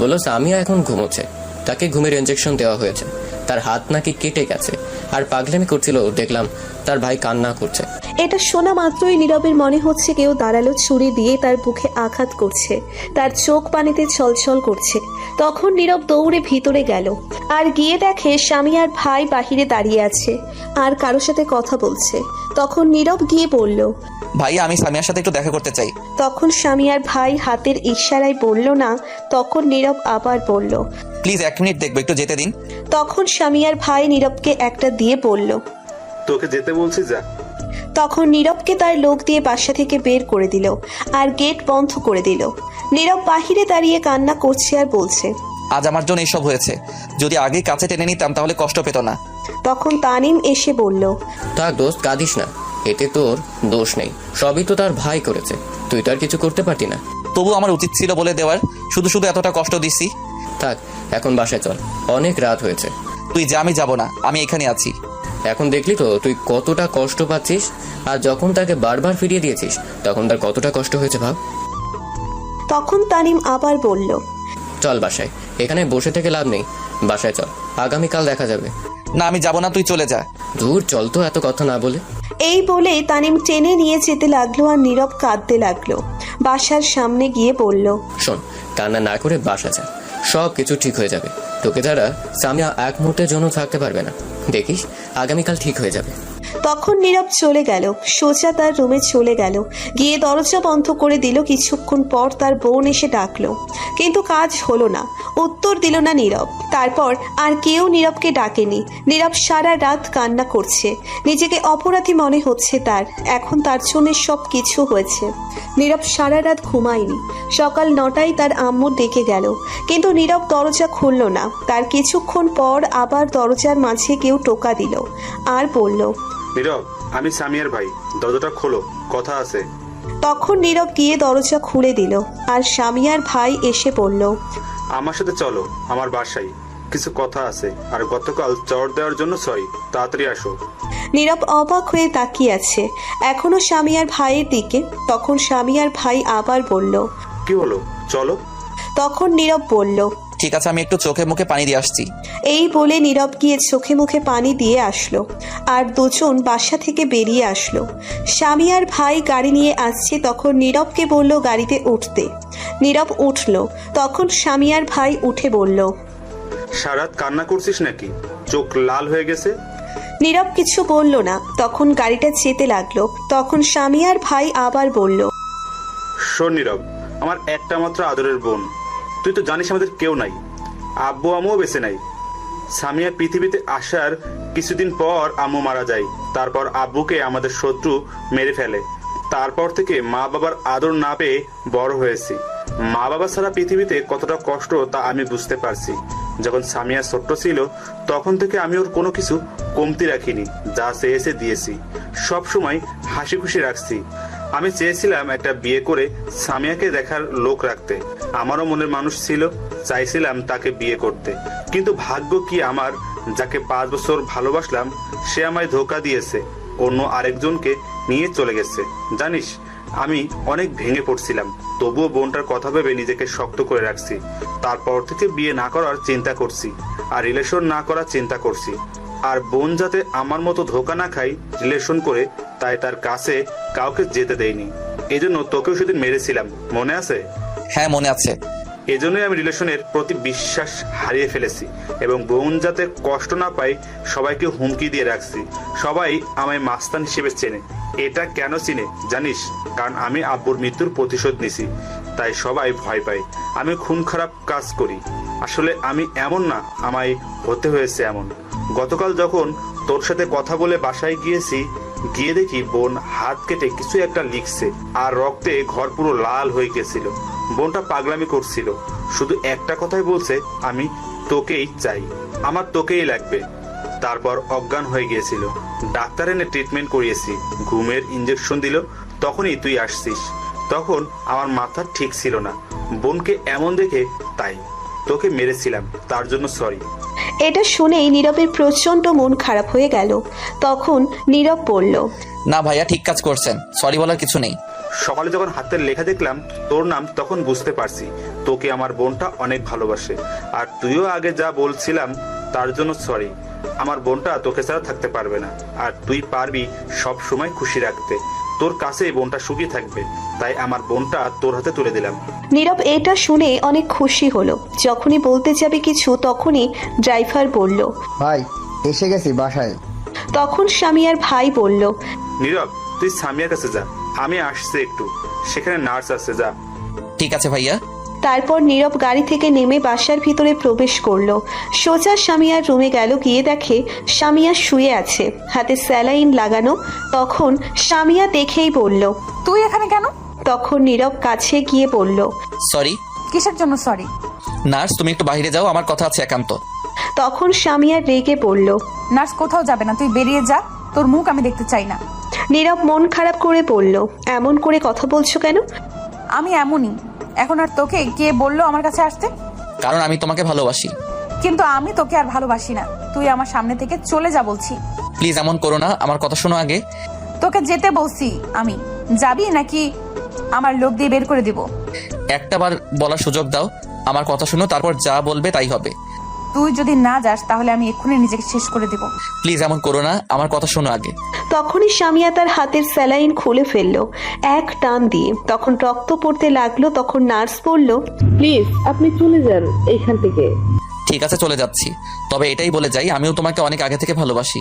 বললো সামিয়া এখন ঘুমোচ্ছে, তাকে ঘুমের ইনজেকশন দেওয়া হয়েছে, তার হাত নাকি কেটে গেছে, আর পাগলামি করছিল। দেখলাম তার ভাই কান্না করছে। এটা শোনা মাত্রই নীরবের মনে হচ্ছে কেউ দাঁড়ালো ছুরি দিয়ে তার বুকে আঘাত করছে। তার চোখ পানিতে ছলছল করছে। তখন নীরব দৌড়ে ভিতরে গেল আর গিয়ে দেখে সামিয়ার ভাই বাহিরে দাঁড়িয়ে আছে আর কারোর সাথে কথা বলছে। তখন নীরব গিয়ে বলল, ভাই, আমি সামিয়ার সাথে একটু দেখা করতে চাই। তখন সামিয়ার ভাই হাতের ইশারায় বলল না। তখন নীরব আবার বলল, প্লিজ 1 মিনিট দেখবো, একটু যেতে দিন। তখন সামিয়ার ভাই নীরবকে একটা দিয়ে বলল, তোকে যেতে বলছি, যা। তখন নীরবকে তার লোক দিয়ে বাসা থেকে বের করে দিল আর গেট বন্ধ করে দিল। নীরব বাহিরে দাঁড়িয়ে কান্না করছে আর বলছে, আজ আমার জন্য এসব হয়েছে। যদি আগে কাছে টেনে নিতাম তাহলে কষ্ট পেত না। তখন তানিম এসে বলল, থাক দোস্ত, কাঁদিস না, এতে তোর দোষ নেই, সবই তো তার ভাই করেছে, তুই তো আর কিছু করতে পারতি না। তবু আমার উচিত ছিল বলে দেওয়ার, শুধু শুধু এতটা কষ্ট দিছি। থাক, এখন বাসায় চল, অনেক রাত হয়েছে। তুই যা, আমি যাব না, আমি এখানে আছি। এখন দেখলি তো তুই কতটা কষ্ট পাচ্ছিস, আর যখন তাকে বারবার ফিরিয়ে দিয়েছিস তখন তার কতটা কষ্ট হয়েছে ভাব। তখন তানিম আবার বলল, চল বাসায়, এখানে বসে থেকে লাভ নেই, বাসায় চল, আগামীকাল দেখা যাবে। না, আমি যাব না, তুই চলে যা। দূর চল তো, এত কথা না বলে। এই বলেই তানিম টেনে নিয়ে যেতে লাগলো আর নীরব কাঁদতে লাগলো। বাসার সামনে গিয়ে বলল, শোন, কান্না না করে বাসা যা, সব কিছু ঠিক হয়ে যাবে। তোকে ছাড়া সামিয়া এক মুহূর্তের জন্য থাকতে পারবে না, দেখিস আগামীকাল ঠিক হয়ে যাবে। তখন নীরব চলে গেল, সোজা তার রুমে চলে গেল। গিয়ে দরজা বন্ধ করে দিল। কিছুক্ষণ পর তার বোন এসে ডাকলো, কিন্তু কাজ হলো না, উত্তর দিল না নীরব। তারপর আর কেউ নীরবকে ডাকেনি। নীরব সারা রাত কান্না করছে, নিজেকে অপরাধী মনে হচ্ছে তার। এখন তার জন্য সব কিছু হয়েছে। নীরব সারা রাত ঘুমায়নি। সকাল 9টায় তার আম্মু ডেকে গেল, কিন্তু নীরব দরজা খুলল না। তার কিছুক্ষণ পর আবার দরজার মাঝে কেউ টোকা দিল আর বলল, নীরব, আমি সামিয়ার ভাই, দরজাটা খোলো, কথা আছে। তখন নীরব গিয়ে দরজা খুলে দিল আর সামিয়ার ভাই এসে বলল, আমার সাথে চলো আমার বাসায়, কিছু কথা আছে। আর গতকাল চর দেওয়ার জন্য সরি, তাড়াতাড়ি আসো। নীরব অবাক হয়ে তাকিয়ে আছে এখনো সামিয়ার ভাইয়ের দিকে। তখন সামিয়ার ভাই আবার বলল, কি হলো, চলো। তখন নীরব বলল, ঠিক আছে, আমি একটু চোখে মুখে পানি দিয়ে আসছি। এই বলে নীরব গিয়ে চোখে মুখে পানি দিয়ে আসলো আর দুজন বাসা থেকে বেরিয়ে আসলো। সামিয়ার ভাই গাড়ি নিয়ে আসছে, তখন নীরবকে বলল গাড়িতে উঠতে। নীরব উঠল। তখন সামিয়ার ভাই উঠে বলল, সারাত কান্না করছিস নাকি? চোখ লাল হয়ে গেছে। নীরব কিছু বলল না। তখন গাড়িটা যেতে লাগলো। তখন সামিয়ার ভাই আবার বলল, শোন নীরব, আমার একটা মাত্র আদরের বোন, তুই তো জানিস আমাদের কেউ নাই, আব্বু আম্মুও বেঁচে নাই। সামিয়া পৃথিবীতে আসার কিছুদিন পর আম্মু মারা যায়। তারপর আব্বুকে আমাদের শত্রু মেরে ফেলে। তারপর থেকে মা বাবার আদর না পেয়ে বড় হয়েছি। মা বাবা ছাড়া পৃথিবীতে কতটা কষ্ট তা আমি বুঝতে পারছি। যখন সামিয়া ছোট্ট ছিল তখন থেকে আমি ওর কোনো কিছু কমতি রাখিনি, যা চেয়েছে দিয়েছি, সব সময় হাসি খুশি রাখছি। আমি চেয়েছিলাম একটা বিয়ে করে সামিয়াকে দেখার লোক রাখতে। আমারও মনের মানুষ ছিল, চাইছিলাম তাকে বিয়ে করতে। কিন্তু ভাগ্য কি আমার, যাকে 5 বছর ভালোবাসলাম সে আমায় ধোকা দিয়েছে, অন্য আরেকজনকে নিয়ে চলে গেছে। জানিস, আমি অনেক ভেঙে পড়ছিলাম, তবুও বোনটার কথা ভেবে নিজেকে শক্ত করে রাখছি। তারপর থেকে বিয়ে না করার চিন্তা করছি আর রিলেশন না করার চিন্তা করছি। আর বোন যাতে আমার মতো ধোকা না খাই রিলেশন করে, তাই তার কাছে কাউকে যেতে দেয়নি। এজন্য তোকেও সেদিন মেরেছিলাম, মনে আছে? হ্যাঁ, মনে আছে। এজন্যই আমি রিলেশনের প্রতি বিশ্বাস হারিয়ে ফেলেছি এবং বোন যাতে কষ্ট না পায় সবাইকে হুমকি দিয়ে রাখছি। সবাই আমায় মাস্তান হিসেবে চেনে। এটা কেন চিনে জানিস? কারণ আমি আব্বুর মৃত্যুর প্রতিশোধ নিছি, তাই সবাই ভয় পায়। আমি খুন খারাপ কাজ করি, আসলে আমি এমন না, আমায় হতে হয়েছে এমন। গতকাল যখন তোর সাথে কথা বলে বাসায় গিয়েছি, গিয়ে দেখি বোন হাত কেটে কিছু একটা লিখছে আর রক্তে ঘর পুরো লাল হয়ে গেছিল। বোনটা পাগলামি করছিল, শুধু একটা কথাই বলছে, আমি তোকেই চাই, আমার তোকেই লাগবে। তারপর অজ্ঞান হয়ে গিয়েছিল। ডাক্তার এনে ট্রিটমেন্ট করিয়েছি, ঘুমের ইঞ্জেকশন দিল, তখনই তুই আসছিস। তখন আমার মাথা ঠিক ছিল না, বোনকে এমন দেখে, তাই তোকে মেরেছিলাম, তার জন্য সরি। এটা শুনেই নীরবের প্রচন্ড মন খারাপ হয়ে গেল। তখন নীরব বলল, না ভাইয়া, ঠিক কাজ করছেন, সরি বলার কিছু নেই। সকালে যখন হাতের লেখা দেখলাম তোর নাম, তখন বুঝতে পারছি তোকে আমার বোনটা অনেক ভালোবাসে। আর তুইও আগে যা বলছিলাম তার জন্য সরি। আমার বোনটা তোকে ছাড়া থাকতে পারবে না, আর তুই পারবি সব সময় খুশি রাখতে। তোর কাছে বোনটা সুখী থাকবে, তাই আমার বোনটা তোর হাতে তুলে দিলাম। নীরব এটা শুনে অনেক খুশি হলো। যখনই বলতে যাবে কিছু, তখনই ড্রাইভার বলল, ভাই এসে গেছি বাসায়। তখন সামিয়ার ভাই বলল, নীরব, তুই সামিয়ার কাছে যা, আমি আসছি একটু, সেখানে নার্স আছে, যা। ঠিক আছে ভাইয়া। তারপর নীরব গাড়ি থেকে নেমে বাসার ভিতরে প্রবেশ করলো। সোজা সামিয়ার রুমে গেল। গিয়ে দেখে সামিয়া শুয়ে আছে, হাতে স্যালাইন লাগানো। তখন সামিয়া দেখেই বলল, তুই এখানে কেন? তখন নীরব কাছে গিয়ে বলল, সরি। কিসের জন্য সরি? নার্স, তুমি একটু বাইরে যাও, আমার কথা আছে একান্ত। তখন সামিয়া রেগে বলল, নার্স কোথাও যাবে না, তুই বেরিয়ে যা, তোর মুখ আমি দেখতে চাই না। নীরব মন খারাপ করে বলল, এমন করে কথা বলছো কেন? আমি এমনই। এখন আর তোকে কে বললো আমার কাছে আসতে? কারণ আমি তোমাকে ভালোবাসি। কিন্তু আমি তোকে আর ভালোবাসি না, তুই আমার সামনে থেকে চলে যা বলছি। প্লিজ এমন করো না, আমার কথা শোনো আগে। তোকে যেতে বলছি আমি, যাবি নাকি আমার লোক দিয়ে বের করে দিব? একটাবার বলার সুযোগ দাও, আমার কথা শোনো, তারপর যা বলবে তাই হবে। তুই যদি না যাস তাহলে আমি এক্ষুনি নিজেকে শেষ করে দিব। প্লিজ এমন করো না, আমার কথা শোনো আগে। তখনই সামিয়া তার হাতের স্যালাইন খুলে ফেললো এক টান দিয়ে। তখন রক্ত পড়তে লাগলো। তখন নার্স বলল, প্লিজ আপনি চলে যান এইখান থেকে। ঠিক আছে, চলে যাচ্ছি। তবে এটাই বলে যাই, আমিও তোমাকে অনেক আগে থেকে ভালোবাসি,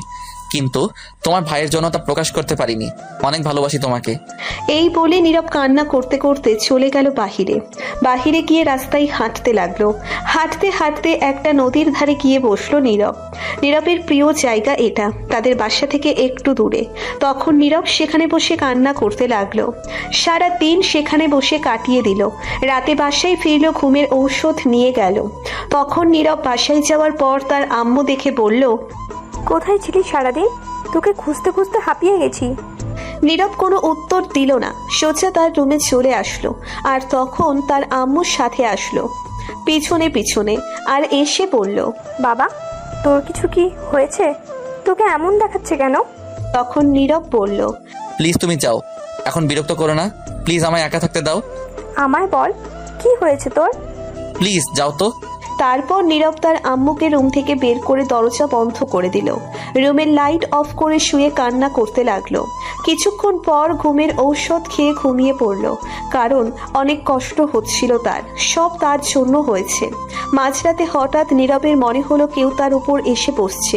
কিন্তু তোমার ভাইয়ের জন্য তা প্রকাশ করতে পারিনি। অনেক ভালোবাসি তোমাকে। এই বলে নীরব কান্না করতে করতে চলে গেল বাহিরে। বাহিরে গিয়ে রাস্তায় হাঁটতে লাগলো। হাঁটতে হাঁটতে একটা নদীর ধারে গিয়ে বসলো নীরব। নীরবের প্রিয় জায়গা এটা, তাদের বাসা থেকে একটু দূরে। তখন নীরব সেখানে বসে কান্না করতে লাগলো। সারা দিন সেখানে বসে কাটিয়ে দিল। রাতে বাসায় ফিরল, ঘুমের ঔষধ নিয়ে গেল। তখন নীরব বাসায় যাওয়ার পর তার আম্মু দেখে বলল, কোথায় ছিলি সারাদিন? তোকে খুঁজতে খুঁজতে হাঁপিয়ে গেছি। নীরব কোনো উত্তর দিল না, সোজা তার রুমে চলে আসলো। আর তখন তার আম্মুর সাথে আসলো পিছনে পিছনে, আর এসে বলল, বাবা, তোর কিছু কি হয়েছে? তোকে এমন দেখাচ্ছে কেন? তখন নীরব বলল, প্লিজ তুমি যাও, এখন বিরক্ত করো না। প্লিজ আমায় একা থাকতে দাও। আমায় বল, কি হয়েছে তোর? প্লিজ যাও তো। তারপর নীরব তার আম্মুকে রুম থেকে বের করে দরজা বন্ধ করে দিল। রুমের লাইট অফ করে শুয়ে কান্না করতে লাগলো। কিছুক্ষণ পর ঘুমের ঔষধ খেয়ে ঘুমিয়ে পড়ল, কারণ অনেক কষ্ট হচ্ছিল তার। সব তার জন্য হয়েছে। মাঝরাতে হঠাৎ নীরবের মনে হলো কেউ তার উপর এসে বসছে।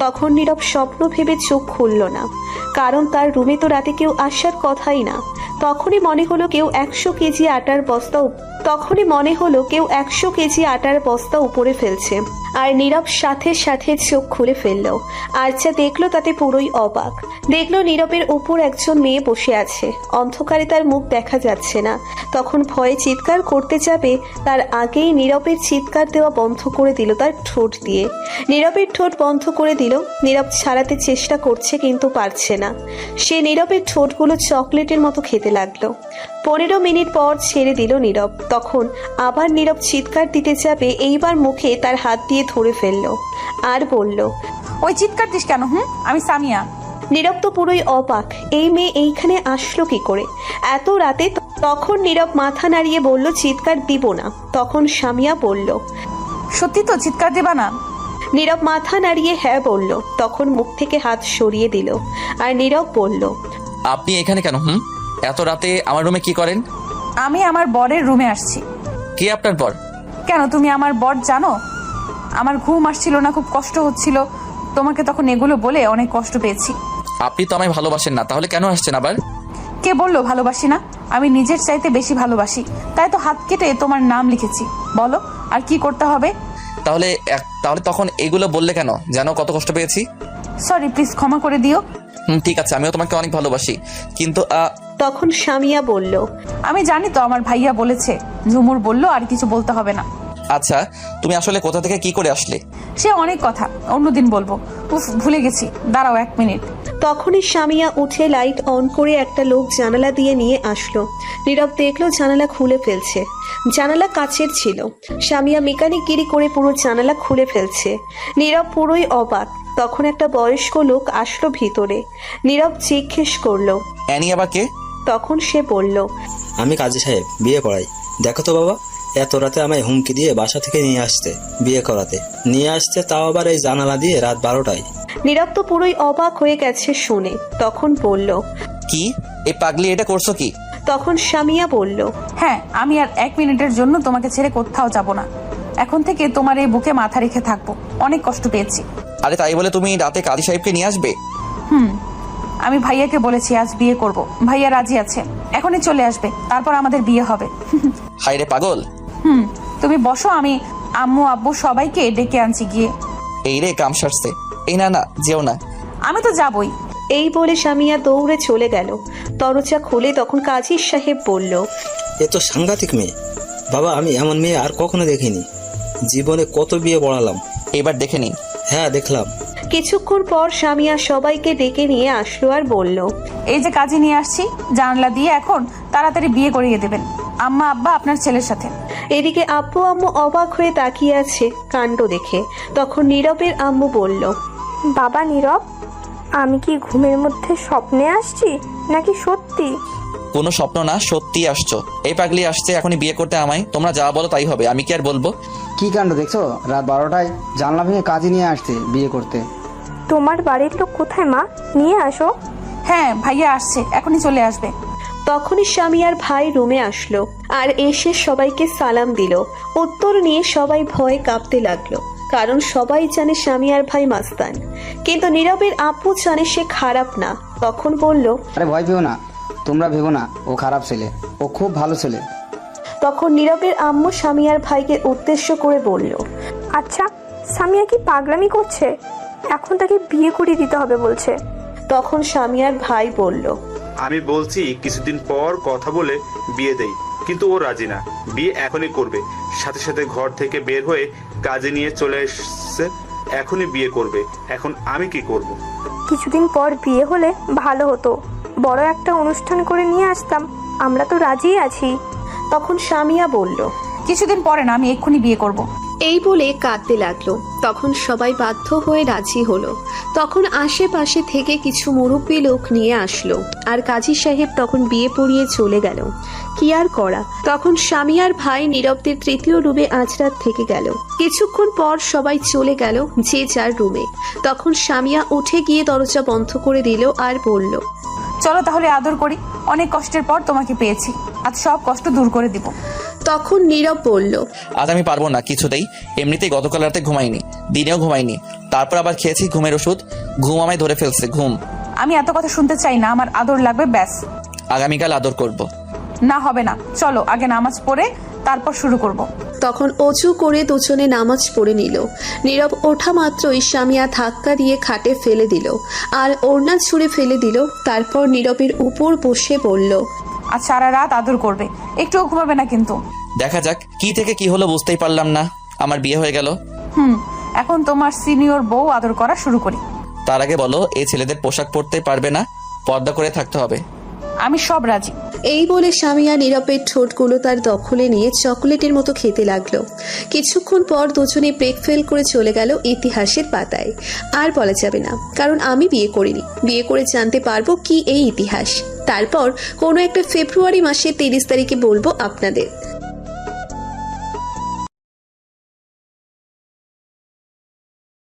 তখন নীরব স্বপ্ন ভেবে চোখ খুলল না, কারণ তার রুমে তো রাতে কেউ আসার কথাই না। তখনই মনে হলো কেউ 100 কেজি আটার বস্তা উপরে ফেলছে। আর নীরব সাথে সাথে চোখ খুলে ফেলল। আর যা দেখলো তাতে পুরোই অবাক। দেখলো নীরবের উপর একজন মেয়ে বসে আছে। অন্ধকারে তার মুখ দেখা যাচ্ছে না। তখন ভয়ে চিৎকার করতে যাবে, তার আগেই নীরবের চিৎকার দেওয়া বন্ধ করে দিল তার ঠোঁট দিয়ে। নীরবের ঠোঁট বন্ধ করে দিল। নীরব ছাড়াতে চেষ্টা করছে, কিন্তু পারছে না। সে নীরবের ঠোঁটগুলো চকলেটের মতো খেতে লাগলো। 15 মিনিট পর ছেড়ে দিল নীরব। তখন আবার নীরব চিৎকার দিতে যাবে, এইবার মুখে তার হাত দিয়ে ধরে ফেললো আর বলল, ওই চিৎকার দিস কেন? আমি সামিয়া। নীরব তো পুরোই অবাক, এই মেয়ে এইখানে আসলো কি করে এত রাতে? তখন নীরব মাথা নাড়িয়ে বলল, চিৎকার দিব না। তখন সামিয়া বলল, সত্যি তো চিৎকার দিবা না? নীরব মাথা নাড়িয়ে হ্যাঁ বলল। তখন মুখ থেকে হাত সরিয়ে দিল। আর নীরব বলল, আপনি এখানে কেন? এত রাতে আমার রুমে কি করেন? আমি আমার বরের রুমে আসছি। কে আপনার বর? কেন, তুমি আমার বর জানো? আমার ঘুম আসছিল না, খুব কষ্ট হচ্ছিল। তোমাকে তখন এগুলো বলে অনেক কষ্ট পেয়েছি। আপনি তো আমায় ভালোবাসেন না, তাহলে কেন আসছেন আবার? কে বললো ভালোবাসি না? আমি নিজের চাইতে বেশি ভালোবাসি, তাই তো হাত কেটে তোমার নাম লিখেছি। বলো আর কি করতে হবে? তাহলে তখন এগুলো বললে কেন? জানো কত কষ্ট পেয়েছি। সরি, প্লিজ ক্ষমা করে দিও। ঠিক আছে, আমিও তোমাকে অনেক ভালোবাসি, কিন্তু তখন সামিয়া বলল, আমি জানি তো, আমার ভাইয়া বলেছে। ঝুমুর বলল আর কিছু বলতে হবে না। আচ্ছা, তুমি আসলে কোথা থেকে কি করে আসলে? সে অনেক কথা, অন্যদিন বলবো। উফ, ভুলে গেছি, দাঁড়াও 1 মিনিট। তখনই সামিয়া উঠে লাইট অন করে একটা লোক জানালা দিয়ে নিয়ে আসলো। নীরব দেখলো জানালা খুলে ফেলছে। জানালা কাচের ছিল। সামিয়া মেকানিকগিরি করে পুরো জানালা খুলে ফেলছে। নীরব পুরোই অবাক। তখন একটা বয়স্ক লোক আসলো ভিতরে। নীরব জিজ্ঞেস করলো, অ্যানি আবার কে? তখন সে বলল, আমি কাজী সাহেব, বিয়ে করাই। দেখো তো বাবা, এত রাতে আমায় হুমকি দিয়ে বাসা থেকে নিয়ে আসতে, বিয়ে করাতে নিয়ে আসতে, তাও আবার এই জানালা দিয়ে রাত 12টায়। নীরব তো পুরোই অবাক হয়ে গেছে শুনে। তখন বলল, কি এই পাগলি এটা করছো কি? তখন সামিয়া বলল, হ্যাঁ, আমি আর 1 মিনিটের জন্য তোমাকে ছেড়ে কোথাও যাব না। এখন থেকে তোমার এই বুকে মাথা রেখে থাকবো। অনেক কষ্ট পেয়েছি। আরে তাই বলে তুমি রাতে কাজী সাহেবকে নিয়ে আসবে? আমি ভাইয়াকে বলেছি আজ বিয়ে করব। ভাইয়া রাজি আছে, এখনই চলে আসবে, তারপর আমাদের বিয়ে হবে। হাই রে পাগল। তুমি বসো, আমি আম্মু আব্বু সবাইকে ডেকে আনছি গিয়ে। এই রে কাম সারছে। এই না যেও না। আমি তো যাবই। এই বলে সামিয়া দৌড়ে চলে গেল। দরজা খুলে তখন কাজী সাহেব বলল, এ তো সাংঘাতিক মেয়ে বাবা, আমি এমন মেয়ে আর কখনো দেখিনি। জীবনে কত বিয়ে পড়ালাম, এবার দেখে নিন। হ্যাঁ দেখলাম। কিছুক্ষণ পর সামিয়া সবাইকে ডেকে নিয়ে আসলো আর বলল, এই যে কাজী নিয়ে আসছি, জানলা দিয়ে এখন তাড়াতাড়ি বিয়ে করিয়ে দেবেন আম্মা আব্বা আপনার ছেলের সাথে। এদিকে আব্বু আম্মু অবাক হয়ে তাকিয়ে আছে কাণ্ড দেখে। তখন নীরবের আম্মু বলল, বাবা নীরব, আমি কি ঘুমের মধ্যে স্বপ্নে আসছি নাকি সত্যি? কোনো স্বপ্ন না, সত্যি আসছো। এই পাগলি আসছে এখনই বিয়ে করতে আমায়। তোমরা যা বলো তাই হবে, আমি কি আর বলবো? কি কাণ্ড দেখছো? রাত 12টায় জানলা ভেঙে কাজী নিয়ে আসছে বিয়ে করতে। তোমার বাড়ির লোক কোথায় মা? নিয়ে আসো। হ্যাঁ ভাইয়া আসছে, এখনই চলে আসবে। তখনই স্বামী আর ভাই রুমে আসলো আর এসে সবাইকে সালাম দিল। উত্তর নিয়ে সবাই ভয়ে কাঁপতে লাগলো, কারণ সবাই জানে স্বামী আর ভাই মাস্তান, কিন্তু নীরবের আপু জানে সে খারাপ না। তখন বলল, আরে ভয় পেও না, তোমরা ভেবো না ও খারাপ ছেলে, ও খুব ভালো ছেলে। তখন নীরবের আম্মু স্বামী আর ভাইকে উদ্দেশ্য করে বলল, আচ্ছা, সামিয়া কি পাগলামি করছে? এখন তাকে বিয়ে করে দিতে হবে বলছে। তখন স্বামী আর ভাই বলল, আমি বলছি কিছুদিন পর কথা বলে বিয়ে দেই, কিন্তু ও রাজি না। বিয়ে এখনই করবে, সাথে সাথে ঘর থেকে বের হয়ে কাজে নিয়ে চলে এসছে, এখনই বিয়ে করবে। এখন আমি কি করব? কিছুদিন পর বিয়ে হলে ভালো হতো, বড় একটা অনুষ্ঠান করে নিয়ে আসতাম, আমরা তো রাজিই আছি। তখন স্বামীয়া বলল, কিছুদিন পরে না, আমি এক্ষুনি বিয়ে করব। এই বলে কাঁদতে লাগলো। তখন সবাই বাধ্য হয়ে রাজি হলো। তখন আশেপাশে থেকে কিছু মুরব্বী লোক নিয়ে আসলো আর কাজী সাহেব তখন বিয়ে পড়িয়ে চলে গেল। কি আর করা, তখন স্বামী আর ভাই নীরবদের তৃতীয় রুমে আজ রাত থেকে গেল। কিছুক্ষণ পর সবাই চলে গেল যে যার রুমে। তখন স্বামীয়া উঠে গিয়ে দরজা বন্ধ করে দিল আর বলল, চলো তাহলে আদর করি, অনেক কষ্টের পর তোমাকে পেয়েছি, আজ সব কষ্ট দূর করে দিব। তখন নীরব বলল, আজ আমি পারবো না কিছুতেই। এমনিতেই গতকাল রাতে ঘুমাইনি, দিনেও ঘুমাইনি, তারপর আবার খেয়েছি ঘুমের ওষুধ, ঘুম আমায় ধরে ফেলছে। ঘুম। আমি এত কথা শুনতে চাই না, আমার আদর লাগবে ব্যাস। আগামীকাল আদর করব। না হবে না, চলো আগে নামাজ পড়ে তারপর শুরু করব। তখন অজু করে দুজনে নামাজ পড়ে নিল। নীরব ওঠা মাত্রই স্বামীয়া ধাক্কা দিয়ে খাটে ফেলে দিল আর ওড়না ছুঁড়ে ফেলে দিল। তারপর নীরবের উপর বসে বলল, আজ সারা রাত আদর করবে, একটুও ঘুমাবে না কিন্তু। দেখা যাক কি থেকে কি হলো, বুঝতেই পারলাম না। আমার বিয়ে হয়ে গেল। এখন তোমার সিনিয়র বউ আদর করা শুরু করি। তার আগে বলো, এই ছেলেদের পোশাক পরতে পারবে না, পর্দা করে থাকতে হবে। আমি সব রাজি। এই বলে স্বামীয়া নীরবের ঠোঁটগুলো তার দখলে নিয়ে চকোলেটের মতো খেতে লাগলো। কিছুক্ষণ পর দুজনে ব্রেক ফেল করে চলে গেল ইতিহাসের পাতায়। আর বলা যাবে না, কারণ আমি বিয়ে করিনি, বিয়ে করে জানতে পারবো কি এই ইতিহাস। তারপর কোনো একটা ফেব্রুয়ারি মাসের 30 তারিখে বলবো আপনাদের।